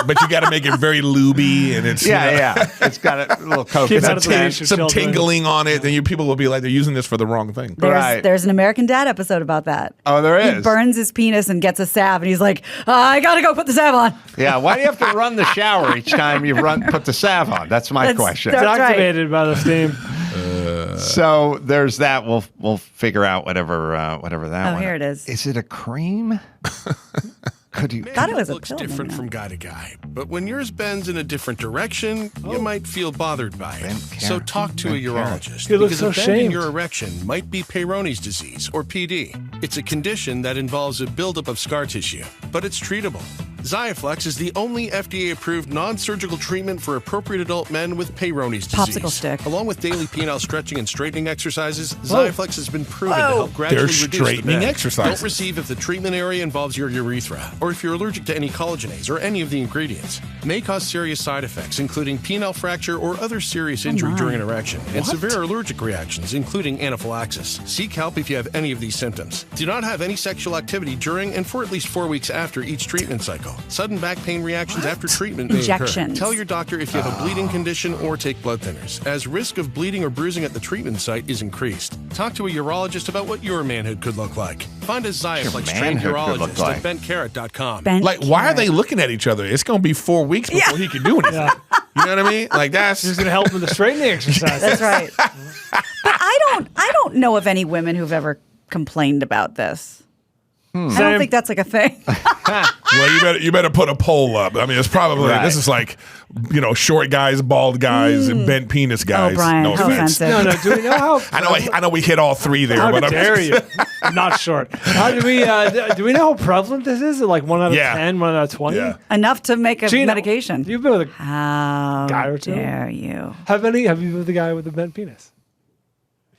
But you got to make it very lubey, and it's it's got a little coconut some tingling on it, and people will be like, they're using this for the wrong thing. There's an American Dad episode about that. Oh, there is. He burns his penis and gets a salve, and he's like, I gotta go put the salve on. Yeah, why do you have to run the shower each time you put the salve on? That's my question. It's activated by the steam. So there's that. We'll figure out whatever that one. Oh, here it is. Is it a cream? Could you? Thought it was a looks pill, different man. from guy to guy, but when yours bends in a different direction, you might feel bothered by it. So talk to a urologist He looks because so a bend in shamed. your erection might be Peyronie's disease or PD. It's a condition that involves a buildup of scar tissue, but it's treatable. Xiaflex is the only FDA-approved non-surgical treatment for appropriate adult men with Peyronie's disease. Popsicle stick. Along with daily penile stretching and straightening exercises, Xiaflex has been proven to help gradually There's reduce straightening the bend. exercises. Don't receive if the treatment area involves your urethra, or if you're allergic to any collagenase or any of the ingredients. May cause serious side effects, including penile fracture or other serious injury during an erection, and severe allergic reactions, including anaphylaxis. Seek help if you have any of these symptoms. Do not have any sexual activity during and for at least 4 weeks after each treatment cycle. Sudden back pain reactions after treatment may occur. Injections. Tell your doctor if you have a bleeding condition or take blood thinners, as risk of bleeding or bruising at the treatment site is increased. Talk to a urologist about what your manhood could look like. Find a Xiaflex trained urologist at bentcarrot.com. Why are they looking at each other? It's going to be 4 weeks before he can do anything. You know what I mean? Like that's just going to help with the straightening exercise. That's right. But I don't know of any women who've ever complained about this. I don't think that's like a thing. Well, you better put a poll up. I mean, it's probably this is like short guys, bald guys, and bent penis guys. Oh, Brian, no how offense. offensive. No, do we know how? I know we hit all 3 there. How but dare you? I'm not short. Do we know how prevalent this is? Like 1 out of 10, 1 out of 20? Yeah. Enough to make a Gina, medication. You've been with a guy or two? Dare you? Have you been with the guy with the bent penis?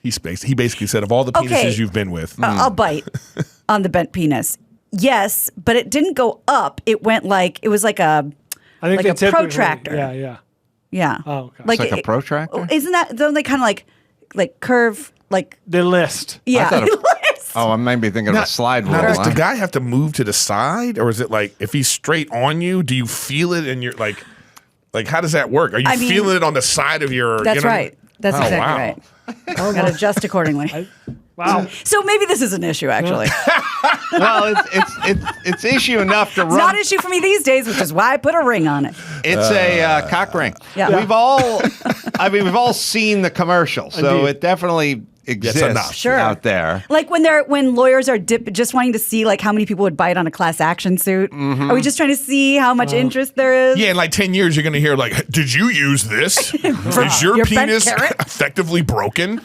He basically said of all the penises you've been with. I'll bite on the bent penis. Yes, but it didn't go up. It went it was like a protractor. Yeah. Oh, okay. Like a protractor? Isn't that, don't they kind of like curve, like. They list. Yeah. Oh, I may be thinking of a slide rule. Now, does the guy have to move to the side, or is it like if he's straight on you, do you feel it and you're like how does that work? Are you feeling it on the side of your? That's right. That's exactly right. Got to adjust accordingly. Wow. So maybe this is an issue, actually. Well, it's issue enough to run. It's not an issue for me these days, which is why I put a ring on it. It's a cock ring. Yeah. We've all seen the commercial, so Indeed. it definitely exists out there. Like when lawyers are just wanting to see how many people would bite on a class action suit. Mm-hmm. Are we just trying to see how much interest there is? Yeah, in 10 years, you're going to hear did you use this? Is your penis effectively broken?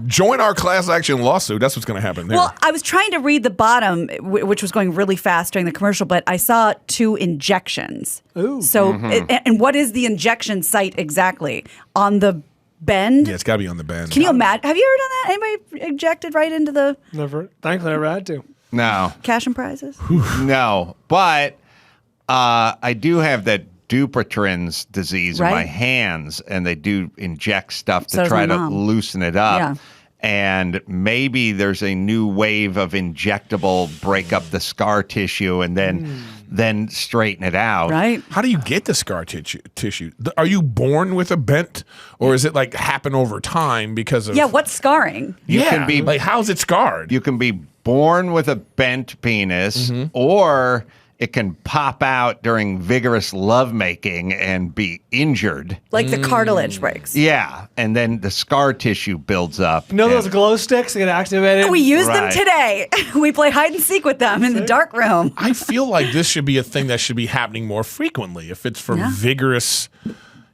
Join our class action lawsuit. That's what's going to happen there. Well, I was trying to read the bottom, which was going really fast during the commercial, but I saw 2 injections. Ooh. So, and what is the injection site exactly? On the bend? Yeah, it's got to be on the bend. Can you imagine? Have you ever done that? Anybody injected right into the... Never. Thankfully, never had to. No. Cash and prizes? No. But I do have that Dupuytren's disease in my hands, and they do inject stuff So to does try my to mom. loosen it up. Yeah. And maybe there's a new wave of injectable break up the scar tissue and then straighten it out. Right. How do you get the scar tissue? Are you born with a bent, or is it like happen over time because of? Yeah, what's scarring? You can be like, how's it scarred? You can be born with a bent penis, or it can pop out during vigorous lovemaking and be injured. Like the cartilage breaks. Yeah, and then the scar tissue builds up. You know and- those glow sticks that get activated? We use them Right. today. We play hide and seek with them in the dark room. I feel like this should be a thing that should be happening more frequently. If it's for vigorous,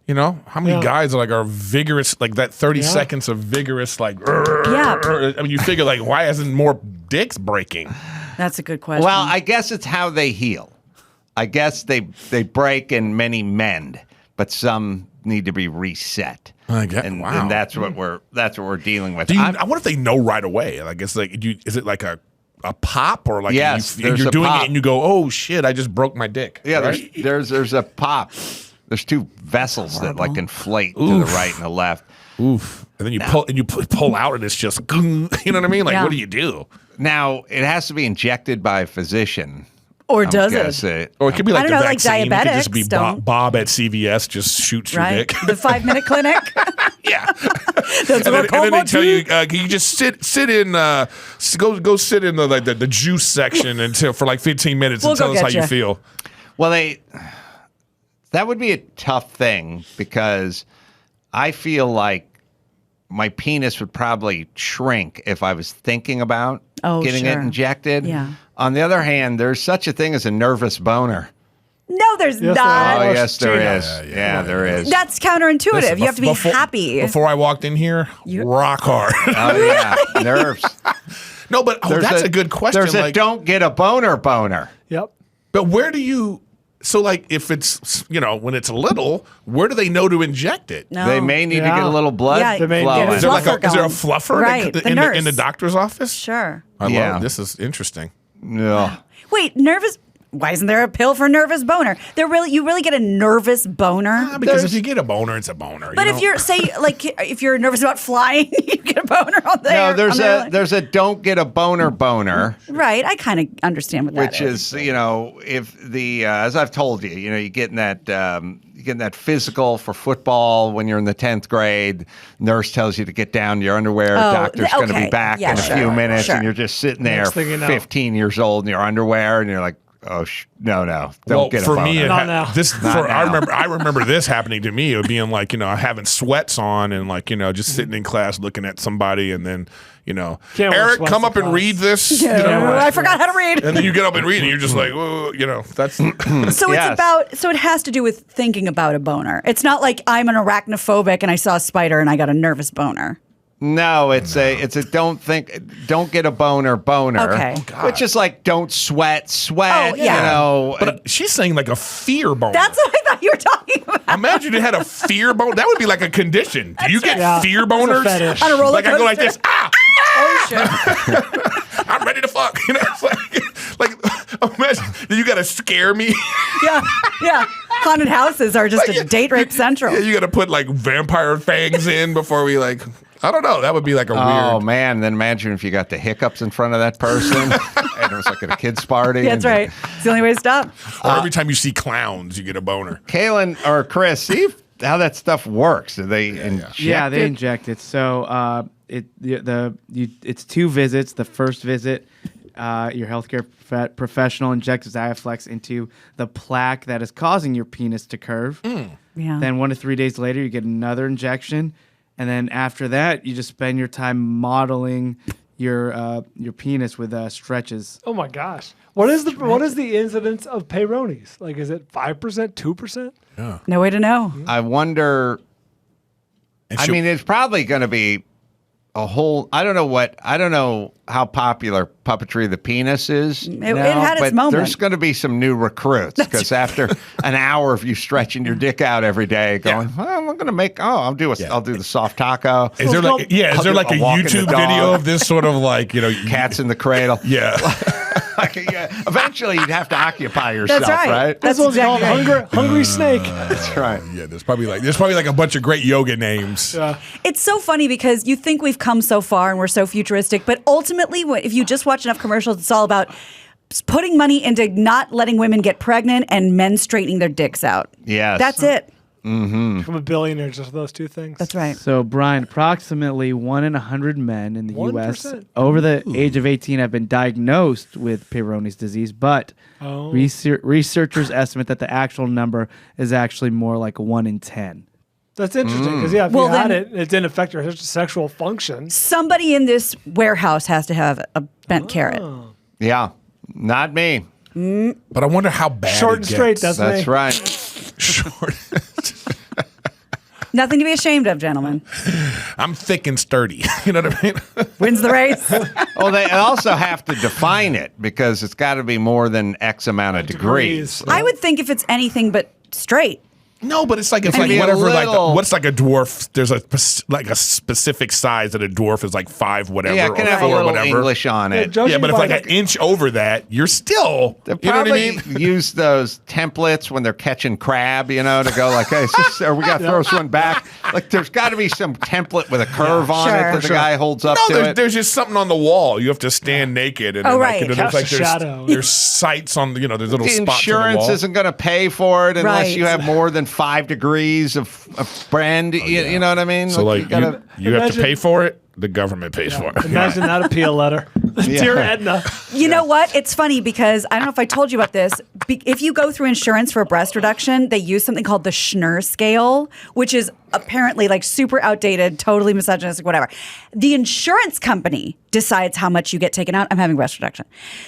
you know, how many guys are vigorous, like that 30 seconds of vigorous, like, I mean, you figure, like, why isn't more dicks breaking? That's a good question. Well, I guess it's how they heal. I guess they break and many mend, but some need to be reset. I guess, and wow. that's what we're dealing with. I wonder if they know right away. Like, it's like, is it like a pop, or like Yes, you're there's a doing pop. it and you go, oh shit, I just broke my dick. Yeah, right? there's a pop. There's two vessels that like inflate to the right and the left. Oof. And then you pull out and it's just, you know what I mean? Like, what do you do? Now, it has to be injected by a physician. Or I'm does guessing. it? Or it could be like I the don't know, like vaccine. It could just be diabetics don't. Bob at CVS just shoots your Right? dick. The 5-minute clinic. Yeah. That's and what then they tell you, can you just sit in, go sit in the juice section until for like 15 minutes and tell us how you feel. Well, that would be a tough thing because I feel like my penis would probably shrink if I was thinking about getting it injected. Yeah. On the other hand, there's such a thing as a nervous boner. No, there's Yes, not. Oh, yes, there is. Yeah, there is. That's counterintuitive. Listen, you have to be happy. Before I walked in here, rock hard. Oh, yeah. Nerves. No, but that's a good question. There's a don't get a boner. Yep. But where do you? So, like, if it's, when it's little, where do they know to inject it? No. They may need to get a little blood Yeah, they flowing. get Is there like fluffer is there a going. fluffer Right, the nurse. in the doctor's office? Sure. I Yeah. love this. Is interesting. No. Wait, nervous. Why isn't there a pill for nervous boner? You really get a nervous boner? Because if you get a boner, it's a boner. But if you're if you're nervous about flying, you get a boner on there. No, there's a don't get a boner. Right, I kind of understand what that Which is. is, if the as I've told you, you get in that physical for football when you're in the 10th grade. Nurse tells you to get down to your underwear. Doctor's going to be back in a few minutes, and you're just sitting there, Next thing you know. 15 years old in your underwear, and you're like, oh no, don't get a for boner. me, Not now. I remember this happening to me. It would being like, having sweats on and like, just sitting in class looking at somebody and then, Can't wear Eric, sweats come to up and class. read this. I forgot how to read. And then you get up and read and you're just like, whoa, that's. So it has to do with thinking about a boner. It's not like I'm an arachnophobic and I saw a spider and I got a nervous boner. No, it's a don't get a boner. Okay. Which is like don't sweat. Oh, yeah. But she's saying like a fear boner. That's what I thought you were talking about. Imagine it had a fear boner. That would be like a condition. Do you get right. fear It's a boners? fetish. On a roller Like I go like coaster. this. Ah! Oh shit. I'm ready to fuck. It's like imagine you got to scare me. Yeah. Haunted houses are just a date rape central. Yeah, you got to put like vampire fangs in before we like. I don't know. That would be like a Oh weird. man! Then imagine if you got the hiccups in front of that person, and it was like at a kid's party. Yeah, that's right. It's the only way to stop. Or every time you see clowns, you get a boner. Kaylin or Chris, see how that stuff works. Do they inject Yeah, they it? inject it. So it's 2 visits. The first visit, your healthcare professional injects Xiaflex into the plaque that is causing your penis to curve. Yeah. Then 1 to 3 days later, you get another injection, and then after that, you just spend your time modeling your penis with stretches. Oh my gosh. What is the incidence of Peyronie's? Like, is it 5%, 2%? No way to know. I wonder. I mean, it's probably going to be a whole. I don't know how popular puppetry the penis is. It had its but moment. there's going to be some new recruits because after an hour of you stretching your dick out every day, going, I'm going to make. I'll do the soft taco. Is there like a I'll YouTube walk in the video dog. of this sort of like Cats in the cradle? Yeah. Eventually, you'd have to occupy yourself, right. right? That's what's called hungry snake. That's right. Yeah, there's probably like a bunch of great yoga names. Yeah. It's so funny because you think we've come so far and we're so futuristic, but ultimately, if you just watch enough commercials, it's all about putting money into not letting women get pregnant and men straightening their dicks out. Yes. That's it. Become a billionaire just for those two things. That's right. So, Brian, approximately 1 in 100 men in the 1%. U.S. over the age of 18 have been diagnosed with Peyronie's disease, but researchers estimate that the actual number is actually more like 1 in 10. That's interesting because, if you had it, it didn't affect your sexual function. Somebody in this warehouse has to have a bent carrot. Yeah, not me. But I wonder how bad Short it and straight, gets. that's me. right. Short. Nothing to be ashamed of, gentlemen. I'm thick and sturdy. You know what I mean? Wins the race. Well, they also have to define it because it's got to be more than X amount of degrees. I would think if it's anything but straight. No, but it's like I mean, whatever. little- What's like a dwarf? There's a specific size that a dwarf is like 5 whatever Yeah, it or can have a 4 little whatever. English on it. Yeah, but if like an inch over that, you're still. They You know what I probably mean? use those templates when they're catching crab, to go like, hey, or we got to throw this one back. Like, there's got to be some template with a curve on it that the guy holds up to it. There's just something on the wall. You have to stand naked. And there's sights on, there's little The spots on the insurance wall. isn't going to pay for it unless Right. you have more than 5 degrees of brand. You know what I mean? So you gotta, you have to pay for it. The government pays for it. Imagine that appeal letter. Dear Edna. You know what? It's funny because I don't know if I told you about this. If you go through insurance for a breast reduction, they use something called the Schnur scale, which is apparently like super outdated, totally misogynistic, whatever. The insurance company decides how much you get taken out. I'm having breast reduction.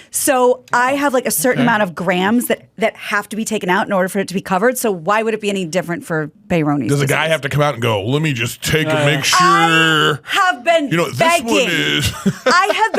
So I have like a certain amount of grams that have to be taken out in order for it to be covered. So why would it be any different for Peyronie's Does a disease? guy have to come out and go, let me just take and make sure. I have been this begging. one is. I have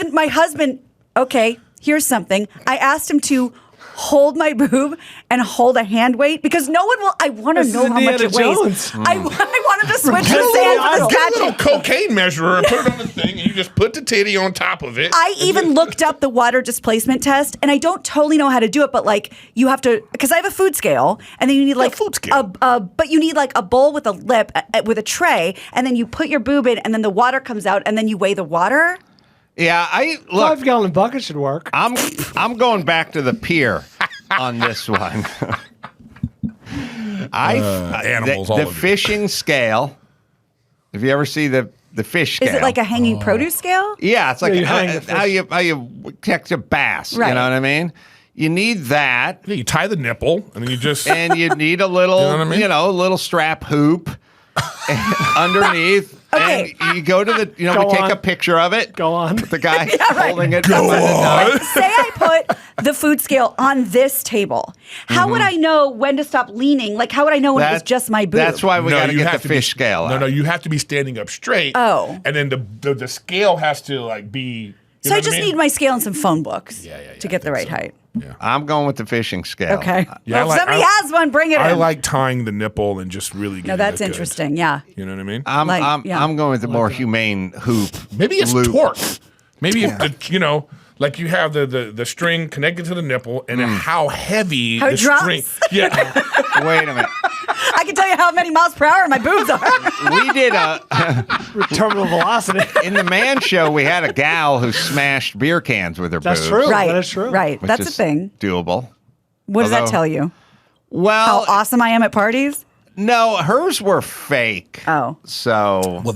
been, my husband, okay, here's something. I asked him to hold my boob and hold a hand weight because no one will, I want to know how much it weighs. I want him to switch the sand for the Get a little statue. cocaine measurer and put it on the thing, and you just put the titty on top of it. I even looked up the water displacement test, and I don't totally know how to do it, but like you have to, because I have a food scale, and then you need like food scale. but you need like a bowl with a lip with a tray, and then you put your boob in, and then the water comes out, and then you weigh the water. Yeah, look. 5-gallon bucket should work. I'm going back to the pier on this one. Animals, all the of you. fishing scale. Have you ever see the fish scale? Is it like a hanging produce scale? Yeah, it's like you hang the how you catch a bass. Right. You know what I mean? You need that, Yeah, you tie the nipple, and then you just. and you need a little, You know what I mean? a little strap hoop underneath. Okay. And you go to the, we Go take on. a picture of it. Go on. The guy right. holding it. Go up in the on. nose. Say I put the food scale on this table. How would I know when to stop leaning? Like, how would I know when it was just my boob? That's why we got to you get have the to fish be, scale out. No, you have to be standing up straight. Oh. And then the scale has to like be. So I just need my scale and some phone books to get the right height. I'm going with the fishing scale. Okay. Yeah, well, if somebody has one, bring it I in. like tying the nipple and just really. No, that's interesting. Yeah. You know what I mean? I'm going with the more humane hoop. Maybe it's loop. torque. Maybe if like you have the string connected to the nipple, and then how heavy How the it drops. string. Yeah. Wait a minute. I can tell you how many miles per hour my boobs are. We did Terminal velocity. in the man show. We had a gal who smashed beer cans with her That's boobs. true. Right. That is true. Right. which That's a is thing. Doable. What does that although- tell you? Well, How awesome I am at parties? no, hers were fake. Oh. So Well,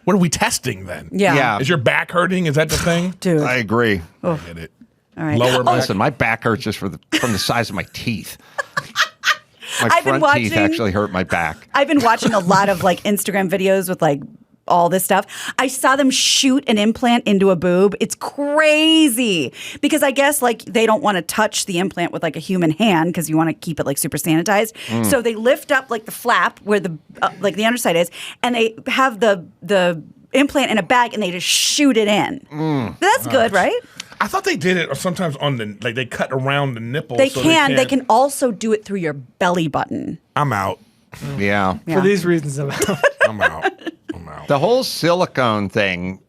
what are we testing then? Yeah. Yeah. Is your back hurting? Is that the thing? Dude. I agree. I get it. All right. Lower back. Listen, my back hurts just from the size of my teeth. My I've been front teeth watching- actually hurt my back. I've been watching a lot of like Instagram videos with like all this stuff. I saw them shoot an implant into a boob. It's crazy because I guess like they don't want to touch the implant with like a human hand because you want to keep it like super sanitized. So they lift up like the flap where the like the underside is, and they have the implant in a bag and they just shoot it in. That's good, right? I thought they did it or sometimes on the like they cut around the nipple. They so can. They can also do it through your belly button. I'm out. Yeah. Yeah. For these reasons, I'm out. I'm out. The whole silicone thing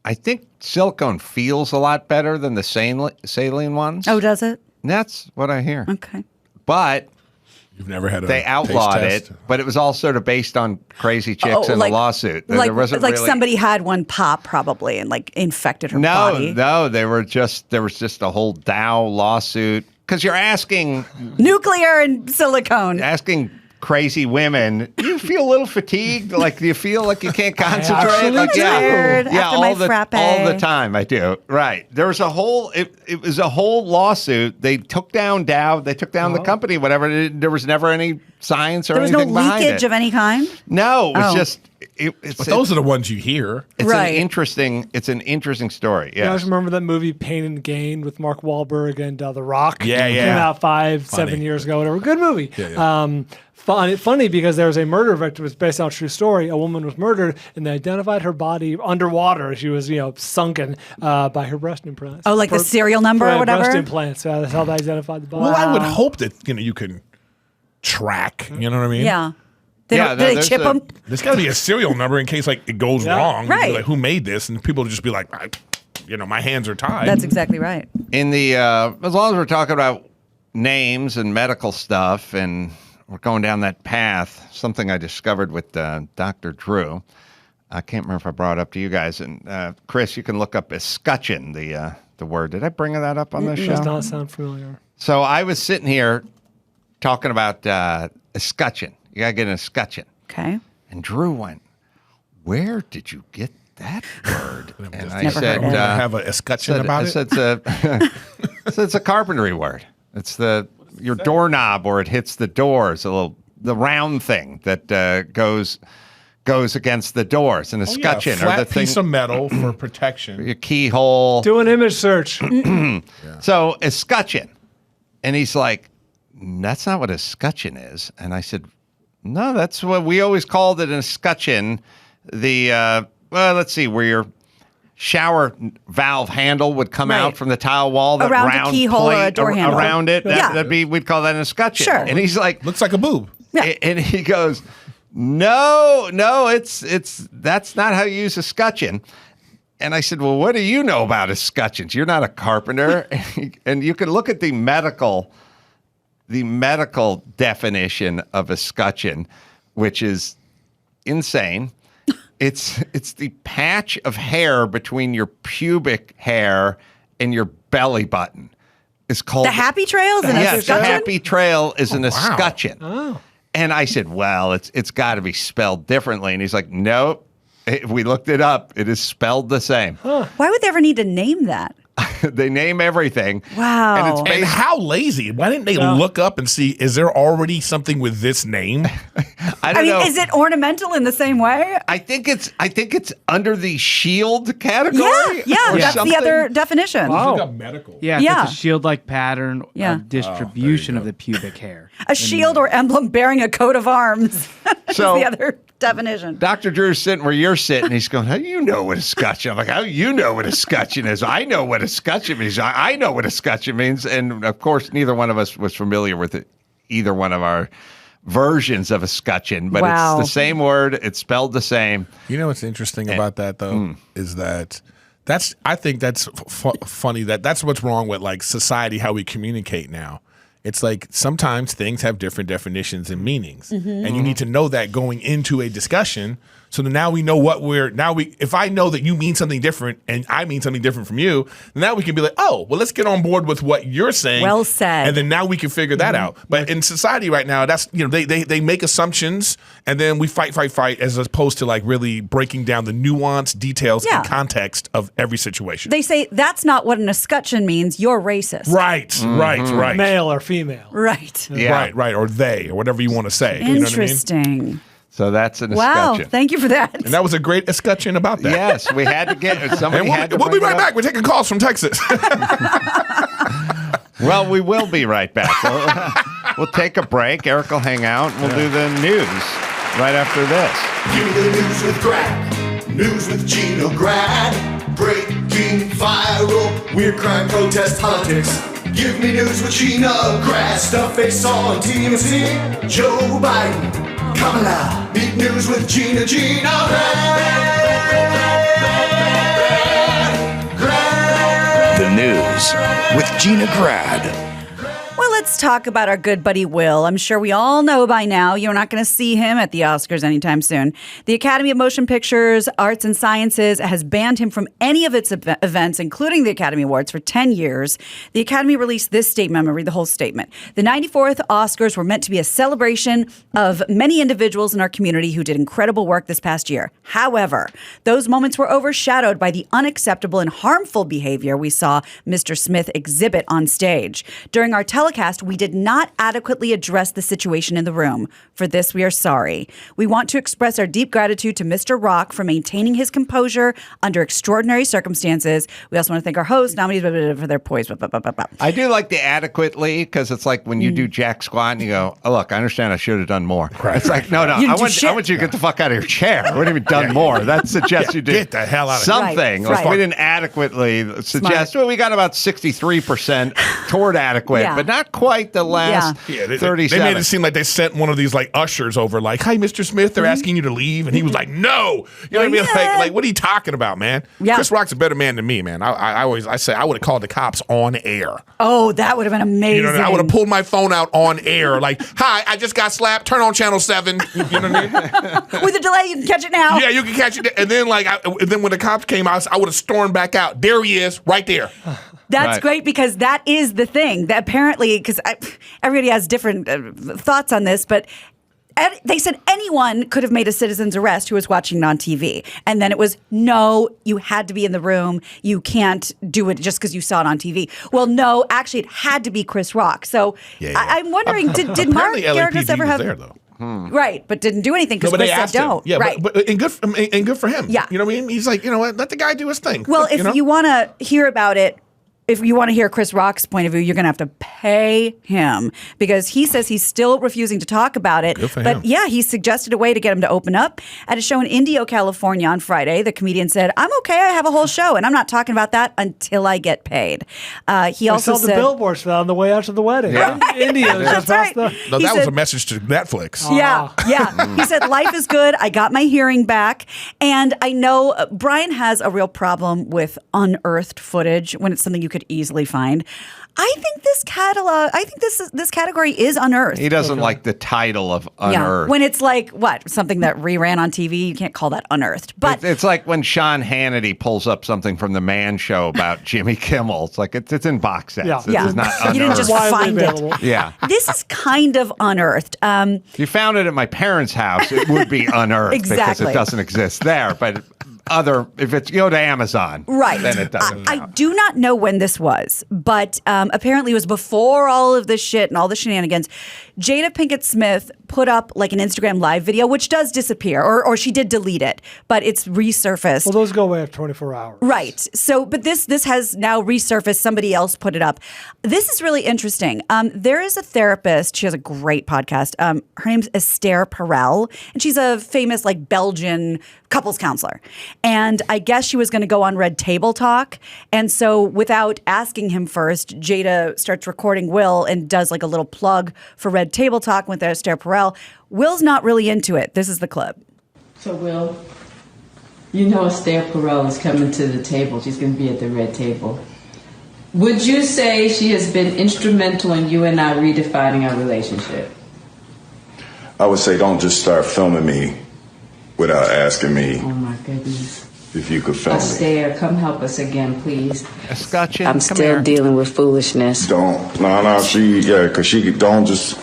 I think silicone feels a lot better than the saline ones. Oh, does it? That's what I hear. Okay. But you've never had they outlawed it, but it was all sort of based on crazy chicks in the lawsuit. Like, there wasn't like really... somebody had one pop probably and like infected her body. No, there was just a whole Dow lawsuit because you're asking nuclear and silicone. Asking crazy women, do you feel a little fatigued? Like, do you feel like you can't concentrate? Like, tired after my frappe. all the time. I do. Right. There was a whole. It was a whole lawsuit. They took down Dow. They took down the company. Whatever. There was never any science or anything behind it. There was no leakage of any kind. No, it was just. But those are the ones you hear. It's an interesting story. Yeah. You guys remember that movie Pain and Gain with Mark Wahlberg and The Rock? Yeah. Came out 5-7 years ago. Whatever. Good movie. Yeah. Funny because there was a murder victim. It was based on a true story. A woman was murdered, and they identified her body underwater. She was, sunken by her breast implants. Oh, like the serial number or whatever? Breast implants. That's how they identified the body. Well, I would hope that you can track. You know what I mean? Yeah. Do they chip them? There's got to be a serial number in case it goes wrong. Right. Like, who made this? And people would just be like, my hands are tied. That's exactly right. In the as long as we're talking about names and medical stuff and we're going down that path, something I discovered with Dr. Drew. I can't remember if I brought it up to you guys. And Chris, you can look up escutcheon, the word. Did I bring that up on the show? It does not sound familiar. So I was sitting here talking about escutcheon. You got to get an escutcheon. Okay. And Drew went, where did you get that word? And I Never said, heard it. have a escutcheon about it? It's a carpentry word. It's your doorknob, or it hits the doors, the round thing that goes against the doors. An escutcheon, flat or the piece thing, of metal for protection. your keyhole. Do an image search. So escutcheon, and he's like, "That's not what escutcheon is." And I said, "No, that's what we always called it, an escutcheon. Let's see, where your shower valve handle would come out from the tile wall, that around round a keyhole plate or a door handle. around it. We'd call that an escutcheon." Sure. And he's like, looks like a boob. Yeah. And he goes, No, that's not how you use escutcheon. And I said, well, what do you know about escutcheons? You're not a carpenter. And you can look at the medical definition of escutcheon, which is insane. It's the patch of hair between your pubic hair and your belly button. It's called the happy trail is an escutcheon? The happy trail is an escutcheon. Oh. And I said, well, it's got to be spelled differently. And he's like, nope. We looked it up. It is spelled the same. Why would they ever need to name that? They name everything. Wow. And how lazy. Why didn't they look up and see, is there already something with this name? I don't know. Is it ornamental in the same way? I think it's under the shield category. Yeah, that's something. the other definition. Wow. Medical. Yeah, Yeah. it's a shield-like pattern of distribution of the pubic hair. A shield or emblem bearing a coat of arms. So the other definition. Dr. Drew's sitting where you're sitting. He's going, how do you know what a escutcheon? I'm like, how do you know what a escutcheon is? I know what a escutcheon means. I know what a escutcheon means. And, of course, neither one of us was familiar with it, either one of our versions of escutcheon. But it's the same word. It's spelled the same. You know what's interesting about that, though, is that I think that's funny. That's what's wrong with, like, society, how we communicate now. It's like sometimes things have different definitions and meanings, and you need to know that going into a discussion. So that now we know if I know that you mean something different and I mean something different from you, then now we can be like, oh, well, let's get on board with what you're saying. Well said. And then now we can figure that out. But in society right now, that's, they make assumptions and then we fight as opposed to like really breaking down the nuance, details, and context of every situation. They say that's not what an escutcheon means. You're racist. Right. Male or female. Right. Yeah. Right. Or they, or whatever you want to say. Interesting. You know what I mean? So that's an Wow. escutcheon. Thank you for that. And that was a great escutcheon about that. Yes, we had to get somebody. We'll be right back. We're taking calls from Texas. Well, we will be right back. We'll take a break. Eric will hang out. And we'll do the news right after this. Give me the news with crack. News with Gino Grad. Breaking, viral, weird crime, protest, politics. Give me news with Gino Grad. Stuff they saw on TMZ. Joe Biden. Kamala. Meet news with Gino Grad. News with Gina Grad. Well, let's talk about our good buddy Will. I'm sure we all know by now you're not going to see him at the Oscars anytime soon. The Academy of Motion Pictures, Arts and Sciences has banned him from any of its events, including the Academy Awards, for 10 years. The Academy released this statement. I'm going to read the whole statement. The 94th Oscars were meant to be a celebration of many individuals in our community who did incredible work this past year. However, those moments were overshadowed by the unacceptable and harmful behavior we saw Mr. Smith exhibit on stage. During our telecast, we did not adequately address the situation in the room. For this, we are sorry. We want to express our deep gratitude to Mr. Rock for maintaining his composure under extraordinary circumstances. We also want to thank our hosts, nominees for their poise. I do like the adequately, because it's like when you do jack squat and you go, oh, look, I understand I should have done more. Right. It's like, no, I want you to get the fuck out of your chair. We haven't even done more. That suggests you did get the hell out of something. Right. Like we didn't adequately suggest, well, we got about 63% toward adequate, but not quite the last 37. They made it seem like they sent one of these like ushers over, like, "Hi, Mr. Smith, they're asking you to leave," and he was like, "No." You know what I mean? Like, what are you talking about, man? Yeah. Chris Rock's a better man than me, man. I say I would have called the cops on air. Oh, that would have been amazing. You know, I would have pulled my phone out on air, like, "Hi, I just got slapped. Turn on channel 7." You know what I mean? With a delay, you can catch it now. Yeah, you can catch it. And then, and then when the cops came out, I would have stormed back out. There he is, right there. That's great, because that is the thing that apparently, because everybody has different thoughts on this, but they said anyone could have made a citizen's arrest who was watching it on TV. And then it was, no, you had to be in the room. You can't do it just because you saw it on TV. Well, no, actually, it had to be Chris Rock. So I'm wondering, did Mark Garagos ever have... there, though. Right, but didn't do anything because Chris said don't. Yeah, right. but and good for him. Yeah. You know what I mean? He's like, you know what? Let the guy do his thing. Well, if you want to hear about it, if you want to hear Chris Rock's point of view, you're going to have to pay him, because he says he's still refusing to talk about it. Good for but him. yeah, he suggested a way to get him to open up. At a show in Indio, California on Friday, the comedian said, "I'm okay. I have a whole show, and I'm not talking about that until I get paid." He also saw said, the billboards for that on the way out to the wedding. Yeah. India. That's right. No, He that said- was a message to Netflix. Yeah. He said, life is good. I got my hearing back. And I know Brian has a real problem with unearthed footage when it's something you could easily find. I think this category is unearthed. He doesn't like the title of unearthed. When it's like, something that reran on TV, you can't call that unearthed. But It's like when Sean Hannity pulls up something from the Man Show about Jimmy Kimmel. It's like it's in box sets. Yeah. This is not unearthed. you didn't just Widely find available. it. Yeah. This is kind of unearthed. If you found it at my parents' house, it would be unearthed because Exactly. it doesn't exist there. But if it's go to Amazon, Right. then it doesn't. I do not know when this was, but apparently it was before all of this shit and all the shenanigans. Jada Pinkett Smith put up like an Instagram live video, which does disappear, or she did delete it, but it's resurfaced. Well, those go away after 24 hours. Right. So, but this has now resurfaced. Somebody else put it up. This is really interesting. There is a therapist. She has a great podcast. Her name's Esther Perel, and she's a famous like Belgian couples counselor. And I guess she was going to go on Red Table Talk. And so without asking him first, Jada starts recording Will and does like a little plug for Red Table Talk with Esther Perel. Will's not really into it. This is the clip. So, Will, you know Esther Perel is coming to the table. She's going to be at the red table. Would you say she has been instrumental in you and I redefining our relationship? I would say don't just start filming me without asking me Oh, my goodness. if you could film me. Esther, come help us again, please. Escutcheon, I'm come still here. dealing with foolishness. Don't, because she don't just,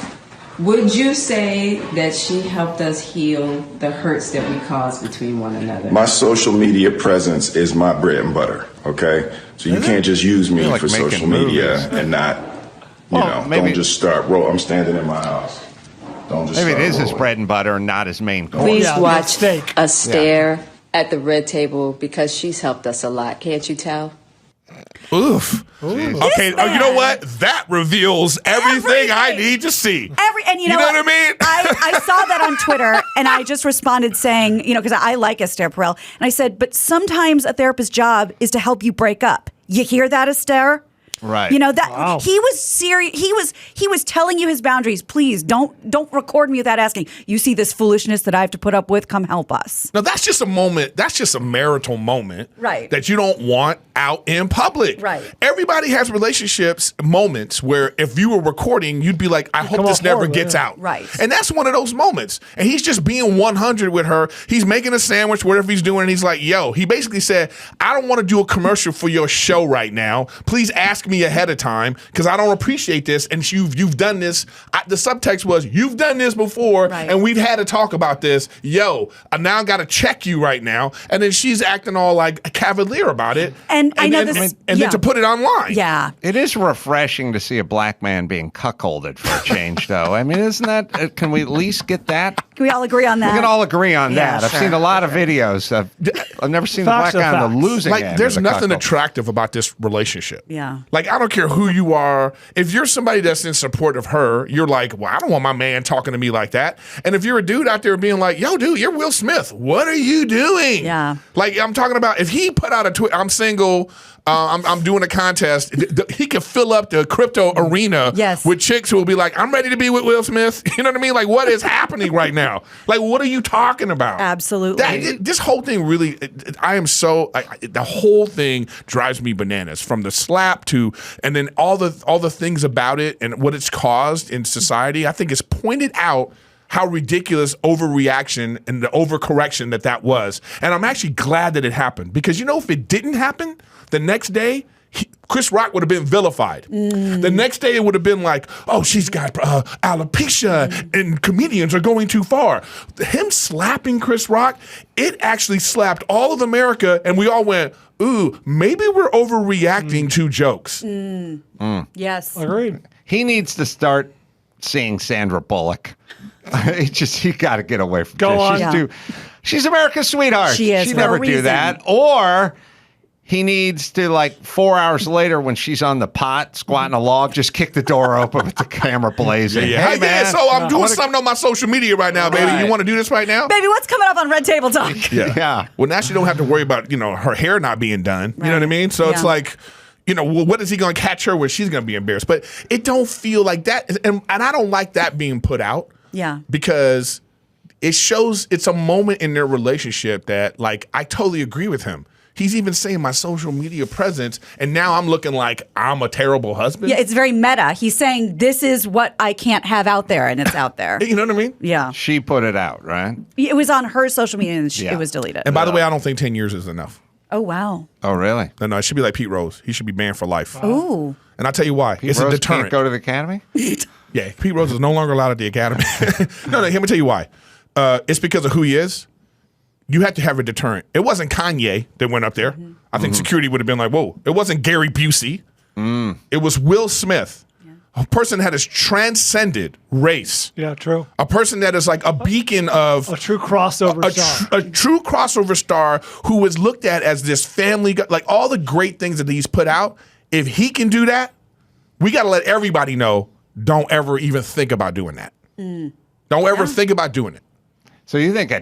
Would you say that she helped us heal the hurts that we caused between one another? my social media presence is my bread and butter, okay? So you can't just use me You're like for making social media movies. and not, don't just start, I'm standing in my house. Don't just Maybe it start is his rolling. bread and butter and not his main course. Please Yeah, watch steak. Esther at the red table because she's helped us a lot. Can't you tell? Oof. Okay, you know what? That reveals everything I need to see. And you know what I mean? I saw that on Twitter, and I just responded saying, because I like Esther Perel, and I said, but sometimes a therapist's job is to help you break up. You hear that, Esther? Right. You know that he was serious. He was telling you his boundaries. Please don't record me without asking. You see this foolishness that I have to put up with? Come help us. Now that's just a moment. That's just a marital moment, right? That you don't want out in public, right? Everybody has relationships moments where if you were recording, you'd be like, I hope this never gets out, right? And that's one of those moments. And he's just being 100 with her. He's making a sandwich, whatever he's doing, and he's like, yo. He basically said, I don't want to do a commercial for your show right now. Please ask me ahead of time because I don't appreciate this. And you've done this. The subtext was, you've done this before, and we've had to talk about this. Yo, I now got to check you right now. And then she's acting all like a cavalier about it. And I know this. And then to put it online. Yeah. It is refreshing to see a black man being cuckolded for a change, though. I mean, isn't that, can we at least get that? Can we all agree on that? We can all agree on Yeah, that. sure. I've seen a lot of videos. I've never seen the black guy on the losing end. There's of the nothing cuckold. attractive about this relationship. Yeah. Like, I don't care who you are. If you're somebody that's in support of her, you're like, well, I don't want my man talking to me like that. And if you're a dude out there being like, yo, dude, you're Will Smith. What are you doing? Yeah. Like, I'm talking about if he put out a tweet, I'm single, I'm doing a contest, he could fill up the crypto arena with chicks who will be like, I'm ready to be with Will Smith. You know what I mean? Like, what is happening right now? Like, what are you talking about? Absolutely. This whole thing really, the whole thing drives me bananas, from the slap to, and then all the things about it and what it's caused in society. I think it's pointed out how ridiculous overreaction and the overcorrection that was. And I'm actually glad that it happened, because you know, if it didn't happen, the next day, Chris Rock would have been vilified. The next day, it would have been like, oh, she's got alopecia and comedians are going too far. Him slapping Chris Rock, it actually slapped all of America, and we all went, ooh, maybe we're overreacting to jokes. Yes. Agreed. He needs to start seeing Sandra Bullock. He got to get away from Go on. She's America's sweetheart. She is, She'd for a never do reason. that. Or he needs to, like, 4 hours later when she's on the pot squatting a log, just kick the door open with the camera blazing. Hey, man, so I'm doing something on my social media right now, baby. Right. You want to do this right now? Baby, what's coming up on Red Table Talk? Yeah. Well, now she don't have to worry about, her hair not being done. You know what I mean? So it's like, well, what is he going to catch her where she's going to be embarrassed? But it don't feel like that. And I don't like that being put out. Yeah. Because it shows it's a moment in their relationship that, like, I totally agree with him. He's even saying my social media presence, and now I'm looking like I'm a terrible husband. Yeah, it's very meta. He's saying this is what I can't have out there, and it's out there. You know what I mean? Yeah. She put it out, right? It was on her social media, and it was deleted. And by the way, I don't think 10 years is enough. Oh, wow. Oh, really? No, it should be like Pete Rose. He should be banned for life. Ooh. And I'll tell you why. It's a Rose deterrent. can't go to the academy? Yeah, Pete Rose is no longer allowed at the academy. No, let me tell you why. It's because of who he is. You have to have a deterrent. It wasn't Kanye that went up there. I think security would have been like, whoa. It wasn't Gary Busey. It was Will Smith. A person that has transcended race. Yeah, true. A person that is like a beacon of... A true crossover star. A true crossover star who was looked at as this family... Like, all the great things that he's put out, if he can do that, we got to let everybody know, don't ever even think about doing that. Don't ever think about doing it. So you think a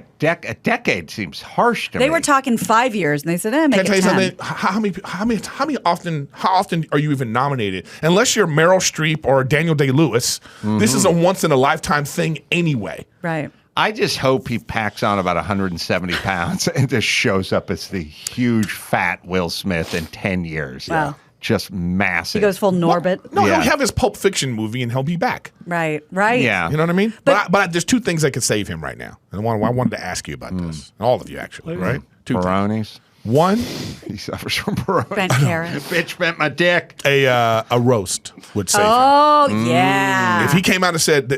decade seems harsh to me? They were talking 5 years, and they said, make Can I it tell 10. you something? How often are you even nominated? Unless you're Meryl Streep or Daniel Day-Lewis, this is a once-in-a-lifetime thing anyway. Right. I just hope he packs on about 170 pounds and just shows up as the huge, fat Will Smith in 10 years. Wow. Yeah. Just massive. He goes full Norbit. No, he'll have his Pulp Fiction movie and he'll be back. Right. Yeah. You know what I mean? But there's two things that could save him right now. And I wanted to ask you about this. And all of you, actually, right? Two Peyronie's. One, he suffers from Peyronie. Bent carrots. Bitch bent my dick. A roast would save him. Oh, yeah. If he came out and said,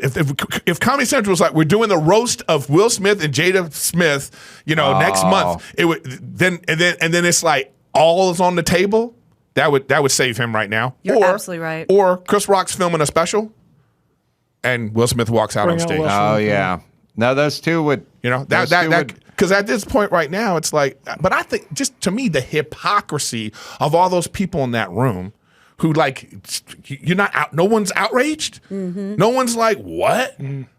if Comedy Central was like, we're doing the roast of Will Smith and Jada Smith, next month, it would then it's like all is on the table. That would save him right now. You're absolutely right. Or Chris Rock's filming a special, and Will Smith walks out on stage. Oh yeah. No, those two would. Because at this point right now, it's like. But I think, just to me, the hypocrisy of all those people in that room, who, like, you're not out. No one's outraged. No one's like, what?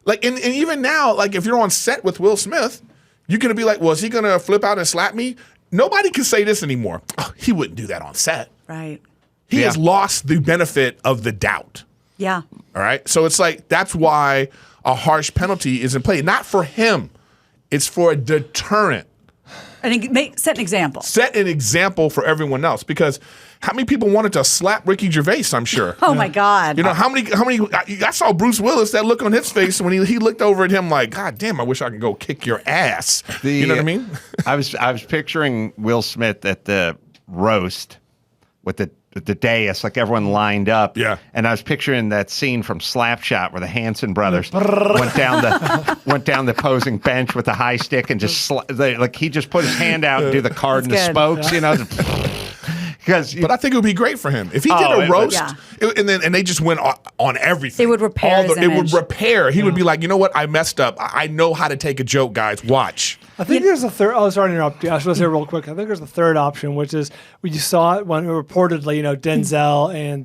Like, and even now, like, if you're on set with Will Smith, you're gonna be like, well, is he gonna flip out and slap me? Nobody can say this anymore. Oh, he wouldn't do that on set. Right. He has lost the benefit of the doubt. Yeah. All right. So it's like, that's why a harsh penalty is in play. Not for him. It's for a deterrent. And set an example. Set an example for everyone else. Because how many people wanted to slap Ricky Gervais, I'm sure. Oh, my God. You know, how many, I saw Bruce Willis, that look on his face when he looked over at him like, God damn, I wish I could go kick your ass. You know what I mean? I was picturing Will Smith at the roast with the dais, like everyone lined up. Yeah. And I was picturing that scene from Slapshot where the Hanson brothers went down the opposing bench with the high stick and just he just put his hand out and do the card and the spokes, you know. But I think it would be great for him if he did a roast, and they just went on everything. It would repair his image. It would repair. He would be like, you know what? I messed up. I know how to take a joke, guys. Watch. I think there's a third. Oh, sorry to interrupt you. I was supposed to say real quick. I think there's a third option, which is you saw it when reportedly, Denzel and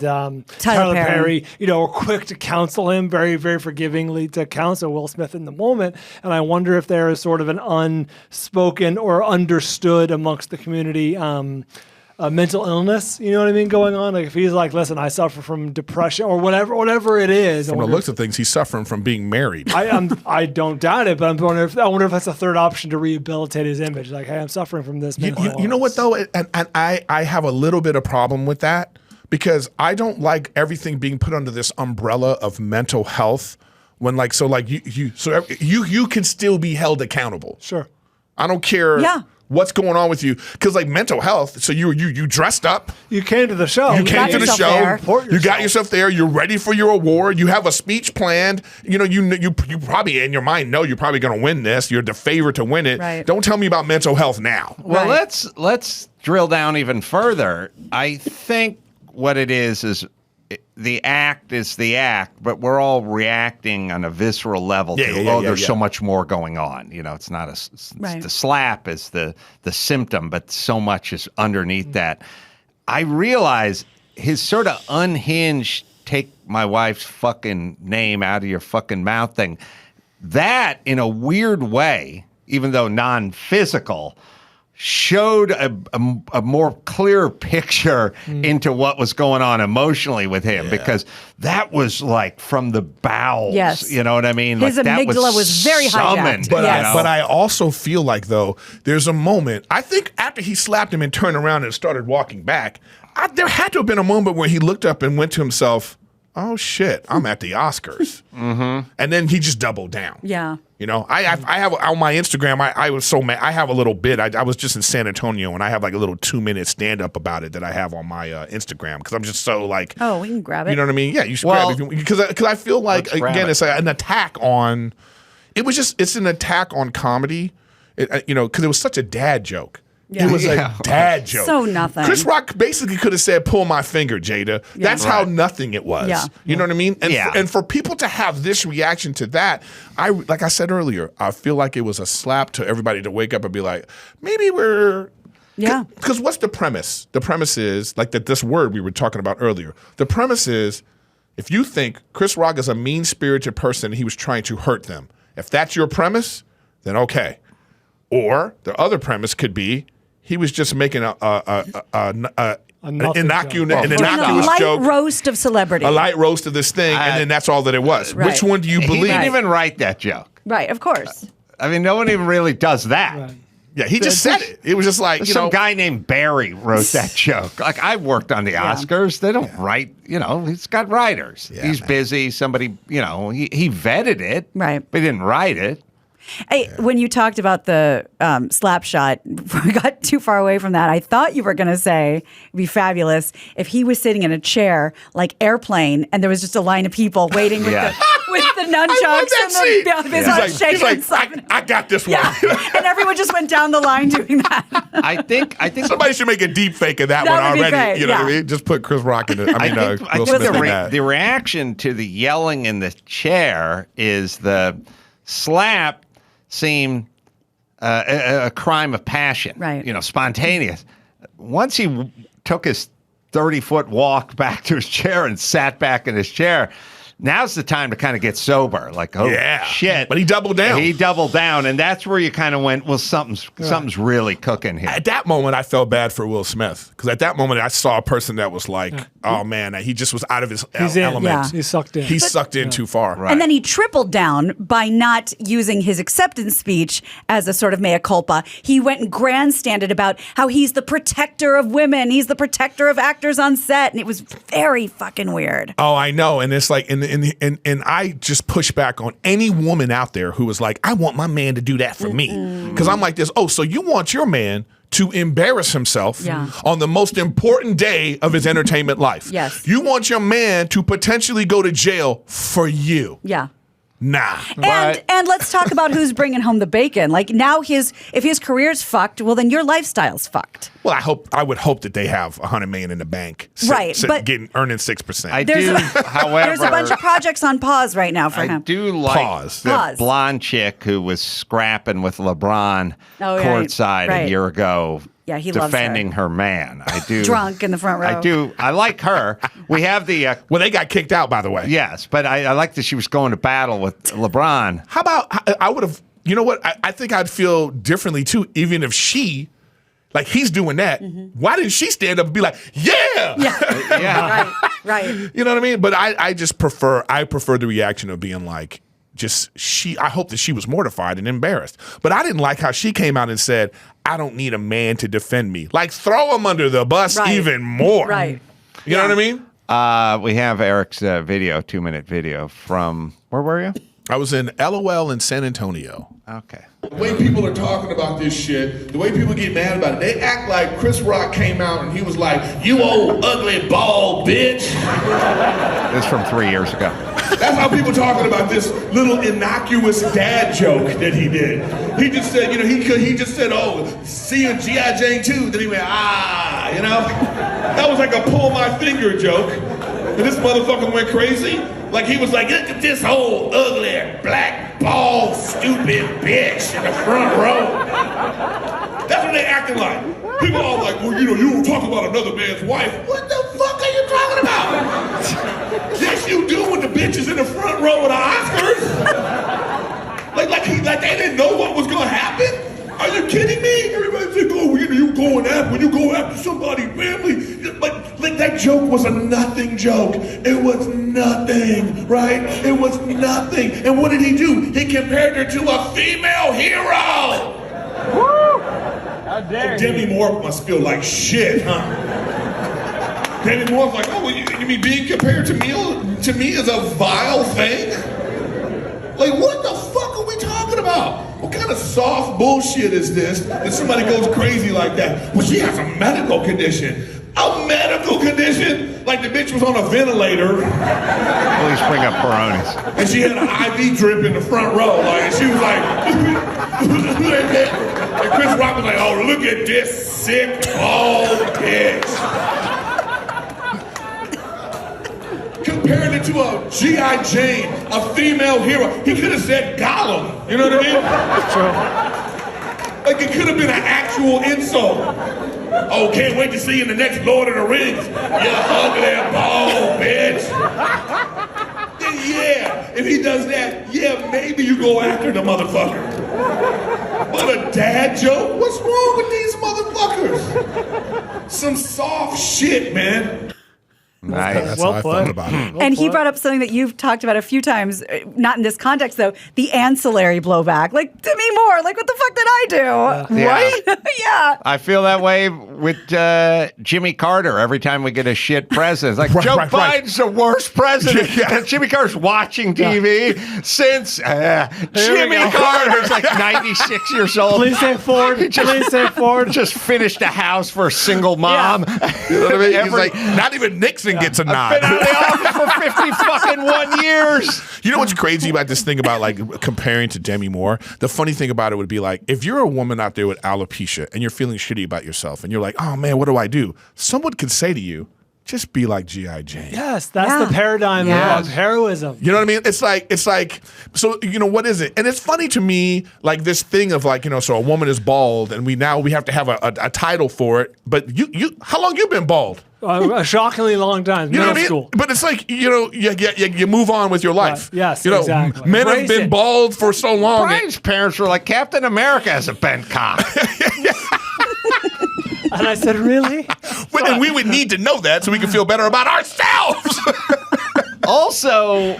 Tyler Perry, were quick to counsel him, very, very forgivingly to counsel Will Smith in the moment. And I wonder if there is sort of an unspoken or understood amongst the community mental illness, you know what I mean, going on. Like if he's like, listen, I suffer from depression or whatever it is. From the looks of things, he's suffering from being married. I don't doubt it, but I wonder if that's a third option to rehabilitate his image. Like, hey, I'm suffering from this. You know what though, and I have a little bit of problem with that because I don't like everything being put under this umbrella of mental health. When you can still be held accountable. Sure. I don't care. Yeah. What's going on with you? Because mental health. So you dressed up. You came to the show. You came to the show. You got yourself there. You're ready for your award. You have a speech planned. You probably in your mind know you're probably going to win this. You're the favorite to win it. Right. Don't tell me about mental health now. Well, let's drill down even further. I think what it is the act is the act, but we're all reacting on a visceral level there's so much more going on. It's not the slap is the symptom, but so much is underneath that. I realize his sort of unhinged take my wife's fucking name out of your fucking mouth thing. That in a weird way, even though non-physical, showed a more clear picture into what was going on emotionally with him because that was from the bowels. Yes. You know what I mean? His amygdala was very hijacked. But I also feel like, though, there's a moment, I think after he slapped him and turned around and started walking back, there had to have been a moment where he looked up and went to himself, oh shit, I'm at the Oscars. Mm-hmm. And then he just doubled down. Yeah. I have on my Instagram, I was so mad. I have a little bit. I was just in San Antonio and I have a little 2-minute stand up about it that I have on my Instagram because I'm just so oh, we can grab it. You know what I mean? Yeah, you should grab it. Because I feel like, again, it's an attack on, it's an attack on comedy, because it was such a dad joke. Yeah. It was a dad joke. So nothing. Chris Rock basically could have said, pull my finger, Jada. Yeah. That's how nothing it was. Yeah. You know what I mean? And, and for people to have this reaction to that, like I said earlier, I feel like it was a slap to everybody to wake up and be like, maybe we're... Yeah. Because what's the premise? The premise is, this word we were talking about earlier. The premise is, if you think Chris Rock is a mean-spirited person and he was trying to hurt them, if that's your premise, then okay. Or the other premise could be, he was just making an innocuous joke. A light roast of celebrity. A light roast of this thing, and then that's all that it was. Right. Which one do you believe? He didn't even write that joke. Right, of course. I mean, no one even really does that. Right. Yeah, he just said it. It was just like, some guy named Barry wrote that joke. Like, I worked on the Oscars. They don't write, he's got writers. Yeah, he's busy. Somebody, he vetted it. Right. But he didn't write it. Hey, when you talked about the slap shot, before we got too far away from that, I thought you were going to say it'd be fabulous if he was sitting in a chair like Airplane and there was just a line of people waiting with the nunchucks and he's like, I got this one. Yeah. And everyone just went down the line doing that. I think somebody should make a deep fake of that one already. Great. You know what I mean? Just put Chris Rock in it. I think the reaction to the yelling in the chair is the slap seemed a crime of passion, right? Spontaneous. Once he took his 30-foot walk back to his chair and sat back in his chair, now's the time to kind of get sober. Like, oh shit! But he doubled down. He doubled down, and that's where you kind of went. Well, something's really cooking here. At that moment, I felt bad for Will Smith because at that moment, I saw a person that was like, "Oh man, he just was out of his element. Yeah. He's sucked in. He's sucked in too far." Right. And then he tripled down by not using his acceptance speech as a sort of mea culpa. He went and grandstanded about how he's the protector of women. He's the protector of actors on set, and it was very fucking weird. Oh, I know, and it's like, and I just push back on any woman out there who was like, "I want my man to do that for me," because I'm like this. Oh, so you want your man to embarrass himself on the most important day of his entertainment life? Yes. You want your man to potentially go to jail for you? Yeah. Nah. And let's talk about who's bringing home the bacon. Like now, if his career's fucked, well, then your lifestyle's fucked. Well, I would hope that they have $100 million in the bank, but earning 6%. I do, however, there's a bunch of projects on pause right now for him. I do like the blonde chick who was scrapping with LeBron courtside a year ago. Yeah, he loves defending her man. I do. Drunk in the front row. I do. I like her. We have the. Well, they got kicked out, by the way. Yes, but I like that she was going to battle with LeBron. How about I would have? You know what? I think I'd feel differently too, even if she. Like he's doing that. Why didn't she stand up and be like, yeah. Right. You know what I mean? But I prefer the reaction of being like, I hope that she was mortified and embarrassed. But I didn't like how she came out and said, I don't need a man to defend me. Like throw him under the bus even more. Right. You know what I mean? We have Erik's video, 2-minute video from, where were you? I was in LOL in San Antonio. Okay. The way people are talking about this shit, the way people get mad about it, they act like Chris Rock came out and he was like, you old ugly bald bitch. This is from 3 years ago. That's how people talking about this little innocuous dad joke that he did. He just said, he just said, oh, see you G.I. Jane 2. Then he went, That was like a pull my finger joke. And this motherfucker went crazy. Like he was like, look at this old ugly black bald stupid bitch in the front row. That's what they acting like. People are like, well, you don't talk about another man's wife. What the fuck are you talking about? Yes, you do with the bitches in the front row of the Oscars. like they didn't know what was gonna happen. Are you kidding me? Everybody's like, oh, when you go after somebody's family. Like that joke was a nothing joke. It was nothing, right? It was nothing. And what did he do? He compared her to a female hero. Woo! How dare you? Demi Moore must feel like shit, huh? Demi Moore's like, oh, you mean being compared to me is a vile thing? Like, what the fuck are we talking about? What kind of soft bullshit is this that somebody goes crazy like that? Well, she has a medical condition. A medical condition? Like the bitch was on a ventilator. Please bring up Peyronie's. And she had an IV drip in the front row. And she was like, and Chris Rock was like, oh, look at this sick, bald bitch. Compared it to a G.I. Jane, a female hero. He could have said Gollum. You know what I mean? True. Like it could have been an actual insult. Oh, can't wait to see you in the next Lord of the Rings. You ugly bald bitch. Yeah, if he does that, yeah, maybe you go after the motherfucker. But a dad joke? What's wrong with these motherfuckers? Some soft shit, man. Nice. That's how I felt about it. And he brought up something that you've talked about a few times, not in this context though, the ancillary blowback. Like, Demi Moore, like what the fuck did I do? Yeah. Right? Yeah. I feel that way with Jimmy Carter every time we get a shit president. It's like, Joe Biden's the worst president. And Jimmy Carter's watching TV since Jimmy Carter's like 96 years old. Please say Ford. Please say Ford. Just finished a house for a single mom. You know what I mean? He's like, not even Nixon gets a nod. I've been out of the office for 50 fucking 1 years. You know what's crazy about this thing about like comparing to Demi Moore? The funny thing about it would be like, if you're a woman out there with alopecia and you're feeling shitty about yourself and you're like, oh man, what do I do? Someone could say to you, just be like G.I. Jane. Yes, that's the paradigm of heroism. You know what I mean? It's like, so, what is it? And it's funny to me, like this thing of like, so a woman is bald and we have to have a title for it. But how long you been bald? A shockingly long time. You know Middle what I mean? school. But it's like, you move on with your life. Right. Yes, you know, exactly. men Embrace have been it. bald for so long. Brian's parents were like, Captain America has a bent cock. And I said, really? And we would need to know that so we can feel better about ourselves. Also,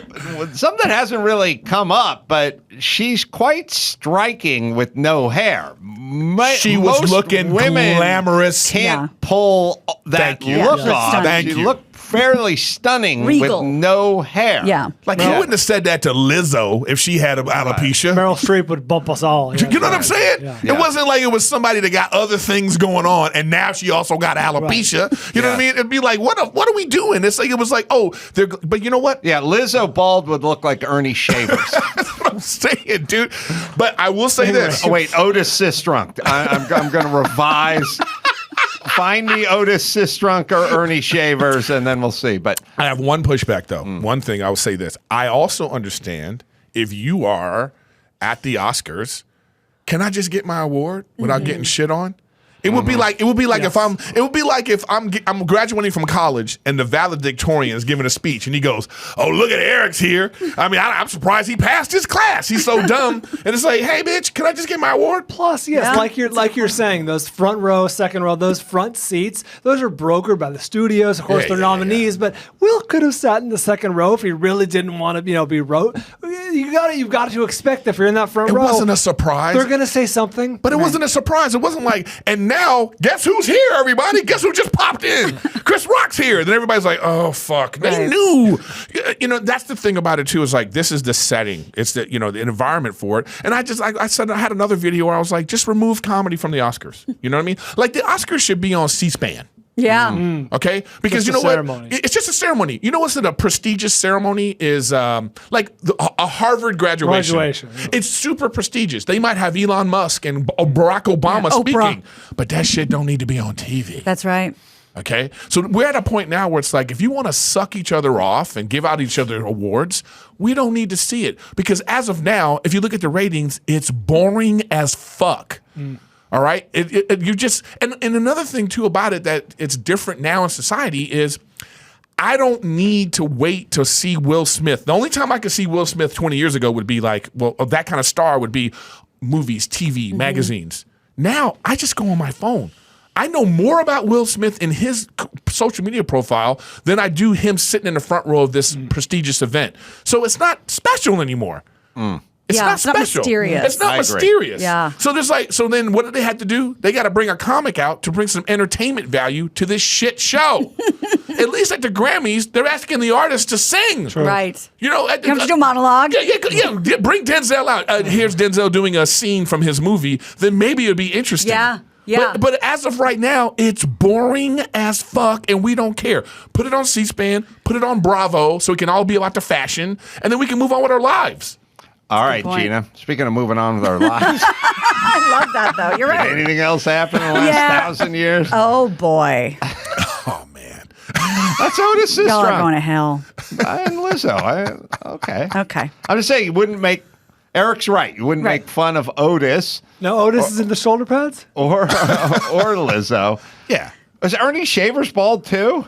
something that hasn't really come up, but she's quite striking with no hair. She was Most looking women glamorous. Can't pull that Thank you. look Yeah. off. Thank she you. looked fairly stunning Regal. with no hair. Yeah. Like, you wouldn't have said that to Lizzo if she had alopecia. Meryl Streep would bump us all. Yeah. You know what I'm saying? Yeah. It wasn't like it was somebody that got other things going on, and now she also got alopecia. Right. You know what I mean? It'd be like, what are we doing? It's like it was like, oh, but you know what? Yeah, Lizzo bald would look like Ernie Shavers. That's what I'm saying, dude. But I will say this. Oh, wait, Otis Sistrunk. I'm going to revise. Find me Otis Sistrunk or Ernie Shavers, and then we'll see. But I have one pushback, though. One thing I will say this. I also understand if you are at the Oscars, can I just get my award without getting shit on? It would be like if I'm graduating from college and the valedictorian is giving a speech and he goes, "Oh, look at Eric's here. I mean, I'm surprised he passed his class. He's so dumb." And it's like, "Hey, bitch, can I just get my award?" Plus, yes, like you're saying, those front row, second row, those front seats, those are brokered by the studios. Of course, they're nominees, but Will could have sat in the second row if he really didn't want to, be wrote. You've got to expect if you're in that front row. It wasn't a surprise. They're gonna say something, but it wasn't a surprise. It wasn't like, and now guess who's here, everybody? Guess who just popped in? Chris Rock's here. Then everybody's like, oh fuck, they knew. That's the thing about it too. Is like this is the setting. It's the the environment for it. And I said I had another video where I was like, just remove comedy from the Oscars. You know what I mean? Like the Oscars should be on C-SPAN. Yeah. Okay? Because Just you know a what? ceremony. It's just a ceremony. You know what's a prestigious ceremony is like a Harvard graduation. Yeah. It's super prestigious. They might have Elon Musk and Barack Obama speaking, but that shit don't need to be on TV. That's right. Okay? So we're at a point now where it's like if you want to suck each other off and give out each other awards, we don't need to see it. Because as of now, if you look at the ratings, it's boring as fuck. All right, you just and another thing too about it that it's different now in society is I don't need to wait to see Will Smith. The only time I could see Will Smith 20 years ago would be like, well, that kind of star would be movies, TV, magazines. Now I just go on my phone. I know more about Will Smith in his social media profile than I do him sitting in the front row of this prestigious event. So it's not special anymore. It's not special. Mysterious. It's not mysterious. Yeah. So then what do they have to do? They got to bring a comic out to bring some entertainment value to this shit show. At least at the Grammys, they're asking the artist to sing. True. Right. You have to do a monologue. Yeah. Bring Denzel out. Here's Denzel doing a scene from his movie. Then maybe it'd be interesting. Yeah. Yeah. But as of right now, it's boring as fuck, and we don't care. Put it on C-SPAN, put it on Bravo, so we can all be about the fashion, and then we can move on with our lives. all right, Gina. Speaking of moving on with our lives, I love that though. You're right. anything else happen in the last 1,000 years? Oh boy. That's Otis Sistrunk. Y'all are going to hell. And Lizzo. Okay. Okay. I'm just saying, you wouldn't make. Eric's right. You wouldn't make fun of Otis. No, Otis is in the shoulder pads? Or Lizzo. Yeah. Was Ernie Shavers bald too?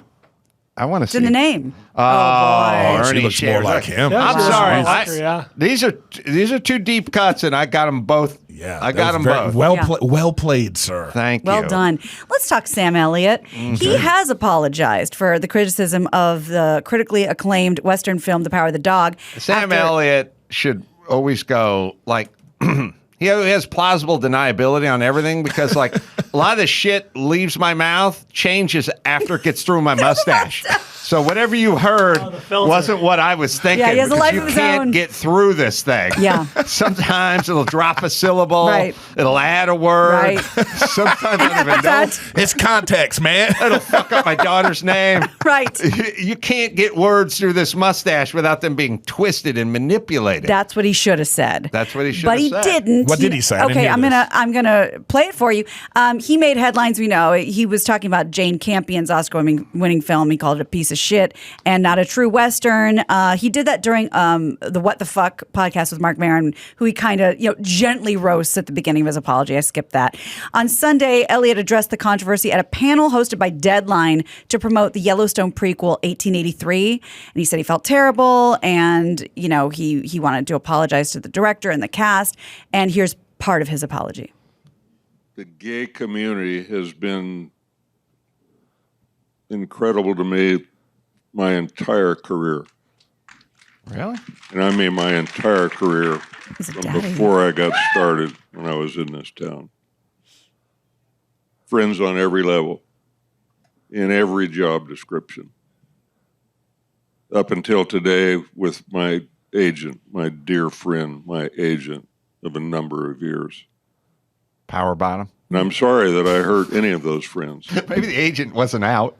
I want to see. It's in the name. Oh, boy. Ernie She looks more Shavers. like him. Yeah, I'm she sorry. looks like her, These are two deep cuts, and I got them both. Yeah, I got them both. Well played, sir. Thank you. Well done. Let's talk Sam Elliott. He has apologized for the criticism of the critically acclaimed Western film, The Power of the Dog. Sam Elliott should always go like he has plausible deniability on everything because like a lot of the shit leaves my mouth, changes after it gets through my mustache. So whatever you heard wasn't what I was thinking. Yeah, he has a because life you of his can't own. get through this thing. Yeah. Sometimes it'll drop a syllable. Right. It'll add a word. Right. Sometimes I don't even know. It's context, man. It'll fuck up my daughter's name. Right. You can't get words through this mustache without them being twisted and manipulated. That's what he should have said. That's what he should But have said. he didn't. What did he say? I didn't Okay, hear I'm gonna play it for you. He made headlines. We know he was talking about Jane Campion's Oscar-winning film. He called it a piece of shit and not a true Western. He did that during the What the Fuck podcast with Mark Maron, who he kind of gently roasts at the beginning of his apology. I skipped that. On Sunday, Elliott addressed the controversy at a panel hosted by Deadline to promote the Yellowstone prequel 1883, and he said he felt terrible, and he wanted to apologize to the director and the cast. And here's part of his apology. The gay community has been incredible to me my entire career. Really? And I mean my entire career from before I got started when I was in this town. Friends on every level, in every job description. Up until today with my agent, my dear friend, my agent of a number of years. Power bottom. And I'm sorry that I hurt any of those friends. Maybe the agent wasn't out.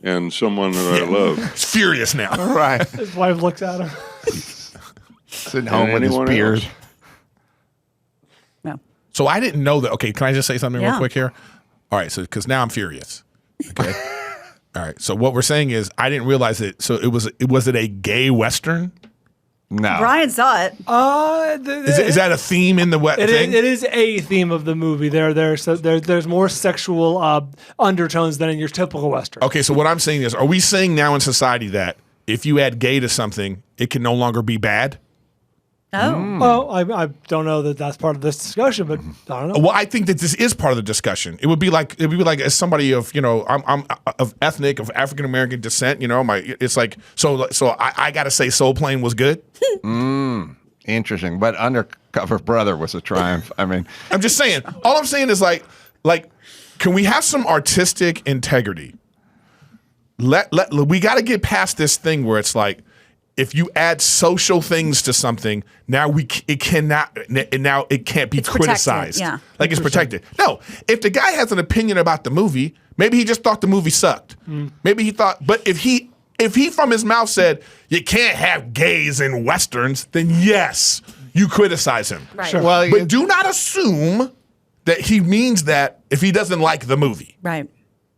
And someone that I love. He's furious now. Right. His wife looks at him. Sitting home with his beard. No. So I didn't know that. Okay, can I just say something real Yeah. quick here? All right, so because now I'm furious. Okay. All right. So what we're saying is I didn't realize it. So was it a gay Western? No. Brian saw it. Is that a theme in the thing? It is a theme of the movie. There's more sexual undertones than in your typical Western. Okay, so what I'm saying is, are we saying now in society that if you add gay to something, it can no longer be bad? Oh. Well, I don't know that that's part of this discussion, but I don't know. Well, I think that this is part of the discussion. It would be like as somebody of I'm of ethnic of African American descent. It's like so I got to say Soul Plane was good. Interesting, but Undercover Brother was a triumph. I mean, I'm just saying. All I'm saying is like, can we have some artistic integrity? We got to get past this thing where it's like, if you add social things to something, now it can't be criticized. Yeah. Like it's protected. No, if the guy has an opinion about the movie, maybe he just thought the movie sucked. Maybe he thought, but if he from his mouth said you can't have gays in Westerns, then yes, you criticize him. Right. Sure. Well, but do not assume that he means that if he doesn't like the movie. Right.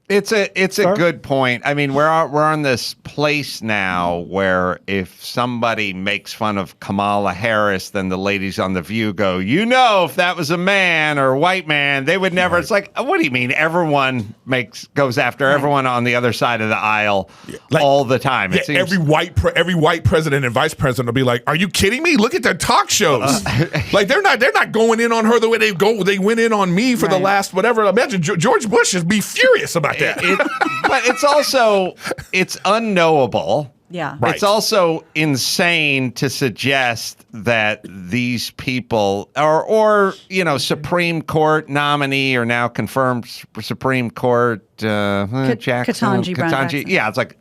It's a good point. I mean, we're on this place now where if somebody makes fun of Kamala Harris, then the ladies on The View go, if that was a man or a white man, they would never. Right. It's like, what do you mean? Everyone goes after everyone on the other side of the aisle all the time. It seems every white president and vice president will be like, "Are you kidding me? Look at their talk shows. Like they're not going in on her the way they went in on me for the last whatever." Imagine George Bush would be furious about that. But it's unknowable. Yeah. Right. It's also insane to suggest that these people or Supreme Court nominee or now confirmed Supreme Court Jackson. Ketanji. Yeah, it's like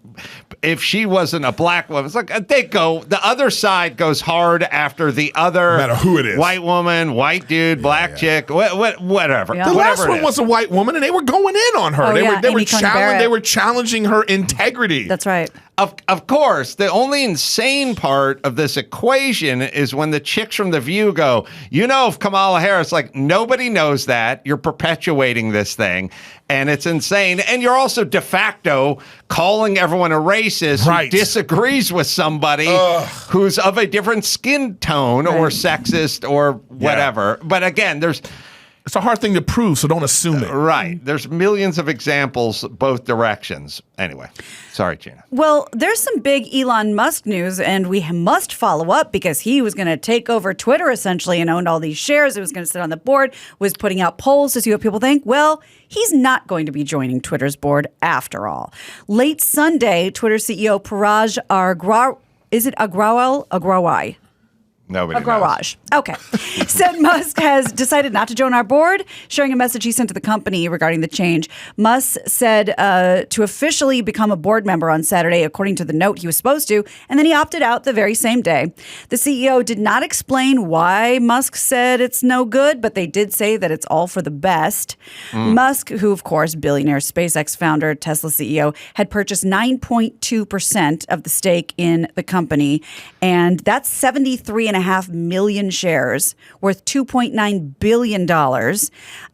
if she wasn't a black woman, it's like the other side goes hard after the other, no matter who it is, white woman, white dude, black chick, whatever. Yeah. The whatever last one was a white woman, and they were going in on her. They were challenging her integrity. That's right. Of course, the only insane part of this equation is when the chicks from The View go, if Kamala Harris, like nobody knows that. You're perpetuating this thing, and it's insane. And you're also de facto calling everyone a racist who disagrees with somebody who's of a different skin tone or sexist or whatever. Yeah. But again, it's a hard thing to prove, so don't assume it. Right. There's millions of examples both directions. Anyway, sorry, Gina. Well, there's some big Elon Musk news, and we must follow up because he was going to take over Twitter essentially and owned all these shares. It was going to sit on the board, was putting out polls to see what people think. Well, he's not going to be joining Twitter's board after all. Late Sunday, Twitter CEO Paraj Agrawal? Nobody a garage. Okay. Said Musk has decided not to join our board, sharing a message he sent to the company regarding the change. Musk said to officially become a board member on Saturday, according to the note he was supposed to, and then he opted out the very same day. The CEO did not explain why Musk said it's no good, but they did say that it's all for the best. Musk, who, of course, billionaire SpaceX founder, Tesla CEO, had purchased 9.2% of the stake in the company, and that's $73.5 3.5 million shares worth $2.9 billion.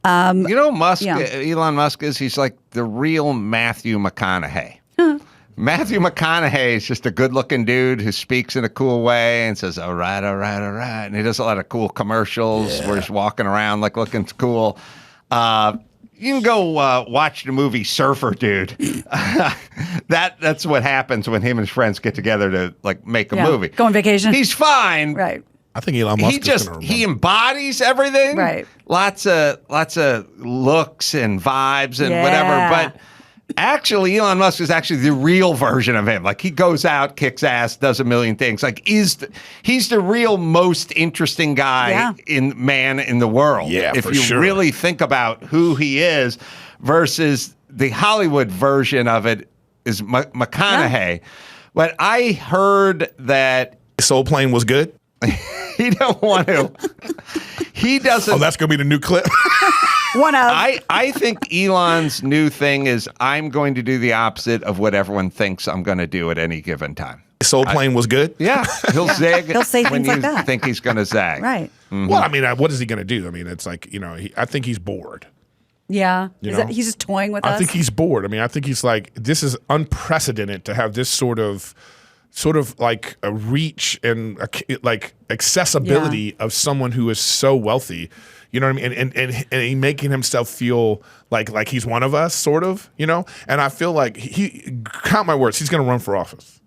Elon Musk is? He's like the real Matthew McConaughey. Matthew McConaughey is just a good-looking dude who speaks in a cool way and says, all right, all right, all right. And he does a lot of cool commercials where he's walking around like looking cool. You can go watch the movie Surfer Dude. That's what happens when him and his friends get together to like make a movie. Go on vacation. He's fine. Right. I think Elon Musk he embodies everything. Right. Lots of looks and vibes and whatever. But actually, Elon Musk is actually the real version of him. Like he goes out, kicks ass, does a million things. Like he's the real most interesting guy in the world. Yeah, if you really think about who he is, versus the Hollywood version of it is McConaughey. Yeah. But I heard that Soul Plane was good. He don't want to. He doesn't. Oh, that's gonna be the new clip. One of. I think Elon's new thing is I'm going to do the opposite of what everyone thinks I'm going to do at any given time. Soul Plane was good. Yeah, he'll zig. He'll say when things you like that. think he's going to zag. Right. Mm-hmm. Well, I mean, what is he going to do? I mean, it's like I think he's bored. Yeah. He's Just toying with us? I think he's bored. I mean, I think he's like, this is unprecedented to have this sort of like a reach and like accessibility of someone who is so wealthy. You know what I mean? And he making himself feel like he's one of us, sort of, you know? And I feel like count my words, he's going to run for office.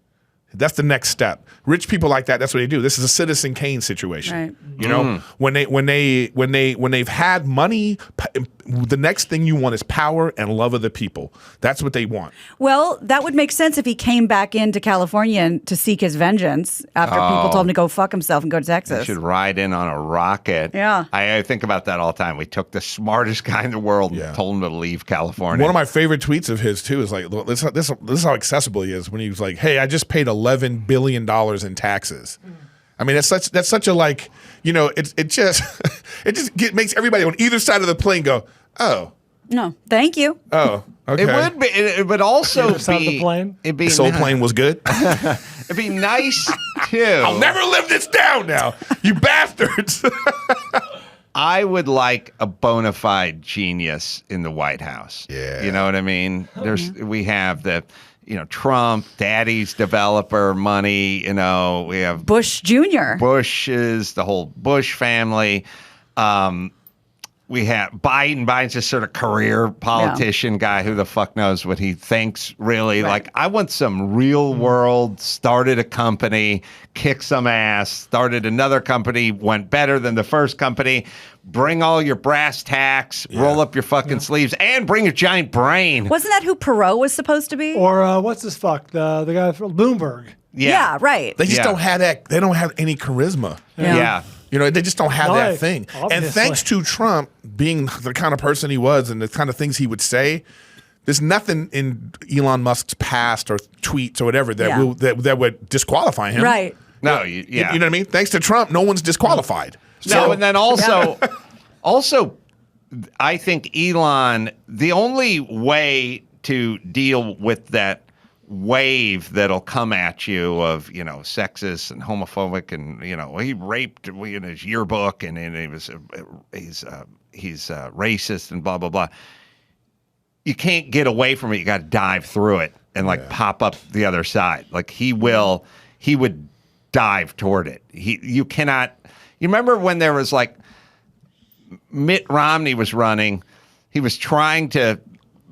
That's the next step. Rich people like that, that's what they do. This is a Citizen Kane situation. Right. You know, when they've had money, the next thing you want is power and love of the people. That's what they want. Well, that would make sense if he came back into California to seek his vengeance after people told him to go fuck himself and go to Texas. He should ride in on a rocket. Yeah. I think about that all the time. We took the smartest guy in the world and told him to leave California. One of my favorite tweets of his, too, is like, this is how accessible he is when he was like, hey, I just paid $11 billion in taxes. I mean, that's such a, like, you know, it just makes everybody on either side of the plane go, oh. No, thank you. Oh, okay. It would be. It would also Either side of the be. plane? It'd be Soul Plane was good. It'd be nice too. I'll never live this down now, you bastards. I would like a bona fide genius in the White House. Yeah. You know what I mean? We have the, Trump, daddy's developer money, we have Bush Jr. Bush's, the whole Bush family. We have Biden. Biden's just sort of career politician guy. Who the fuck knows what he thinks, really? Right. Like, I want some real world, started a company, kicked some ass, started another company, went better than the first company. Bring all your brass tacks, roll up your fucking sleeves, and bring a giant brain. Wasn't that who Perot was supposed to be? Or what's this fuck? The guy from Bloomberg. Yeah, right. They just don't have that. They don't have any charisma. Yeah. They just don't have that thing. Obviously. And thanks to Trump being the kind of person he was and the kind of things he would say, there's nothing in Elon Musk's past or tweets or whatever that would disqualify him. Right. No, You know what I mean? Thanks to Trump, no one's disqualified. No, and then also, I think Elon, the only way to deal with that wave that'll come at you of, sexist and homophobic and, he raped in his yearbook and he's racist and blah, blah, blah. You can't get away from it. You got to dive through it and pop up the other side. Like he would dive toward it. You cannot, you remember when there was like Mitt Romney was running, he was trying to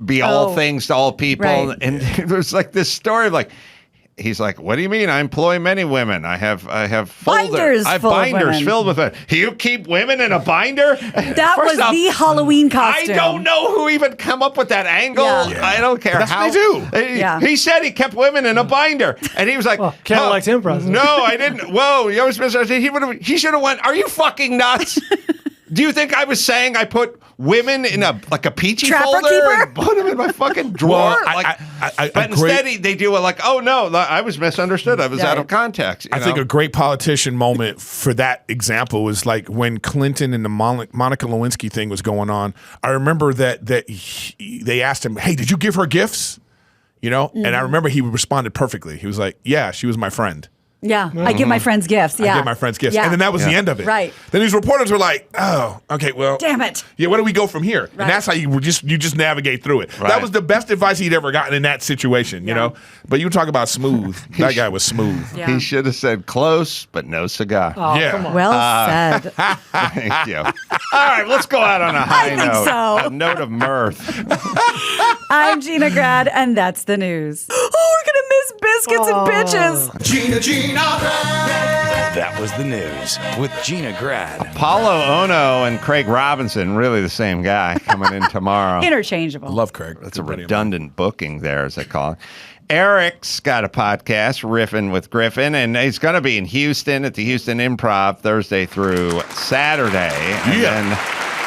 be all things to all people. Right. And there was like this story of like, he's like, what do you mean? I employ many women. I have binders. I have full binders of women. filled with it. You keep women in a binder? That was the Halloween costume. I don't know who even come up with that angle. Yeah. I don't care That's how. what they do. He said he kept women in a binder. And he was like, Ken liked him president. No, I didn't. Whoa, you always misunderstood. He should have went, are you fucking nuts? Do you think I was saying I put women in a peachy Trapper folder keeper? and put them in my fucking drawer? Well, but instead they do it like, oh no, I was misunderstood. I was out of context. I think a great politician moment for that example was like when Clinton and the Monica Lewinsky thing was going on. I remember that they asked him, hey, did you give her gifts? And I remember he responded perfectly. He was like, yeah, she was my friend. Yeah, I give my friends gifts. Yeah, I give my friends gifts. Yeah. And then that was the end of it. Right. Then these reporters were like, oh, okay, well. Damn it. Yeah, where do we go from here? Right. And that's how you just navigate through it. Right. That was the best advice he'd ever gotten in that situation, you know? But you talk about smooth. That guy was smooth. Yeah. He should have said close, but no cigar. Oh, Yeah. come on. Well said. Thank you. All right, let's go out on a high think note. so. A note of mirth. I'm Gina Grad, and that's the news. Oh, we're gonna miss biscuits and bitches. Gina Grad. That was the news with Gina Grad. Paulo Ono and Craig Robinson, really the same guy, coming in tomorrow. Interchangeable. I love Craig. That's a redundant booking there, as they call it. Eric's got a podcast, Riffin' with Griffin, and he's going to be in Houston at the Houston Improv Thursday through Saturday. And then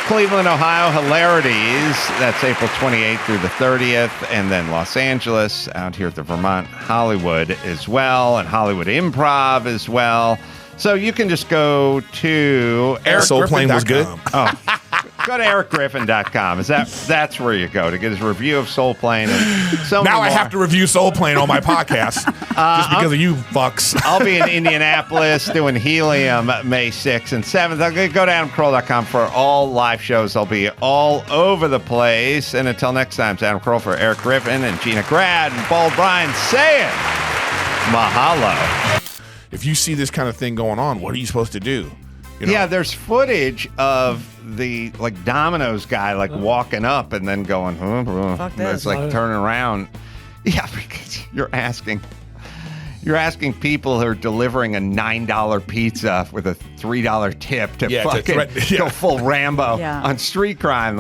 Cleveland, Ohio, Hilarities. That's April 28th through the 30th. And then Los Angeles, out here at the Vermont Hollywood as well, and Hollywood Improv as well. So you can just go to Soul Plane was good. Oh, go to erikgriffin.com. That's where you go to get his review of Soul Plane and so Now many I more. have to review Soul Plane on my podcast just because of you fucks. I'll be in Indianapolis doing Helium May 6th and 7th. I'll go to adamcarolla.com for all live shows. I'll be all over the place. And until next time, it's Adam Carolla for Erik Girffin and Gina Grad and Paul Bryan saying mahalo. If you see this kind of thing going on, what are you supposed to do? You know? Yeah, there's footage of the Domino's guy walking up and then going, Fuck this. it's like turning around. Yeah, because you're asking people who are delivering a $9 pizza with a $3 tip to Yeah, fucking yeah. go full Rambo Yeah. on street crime.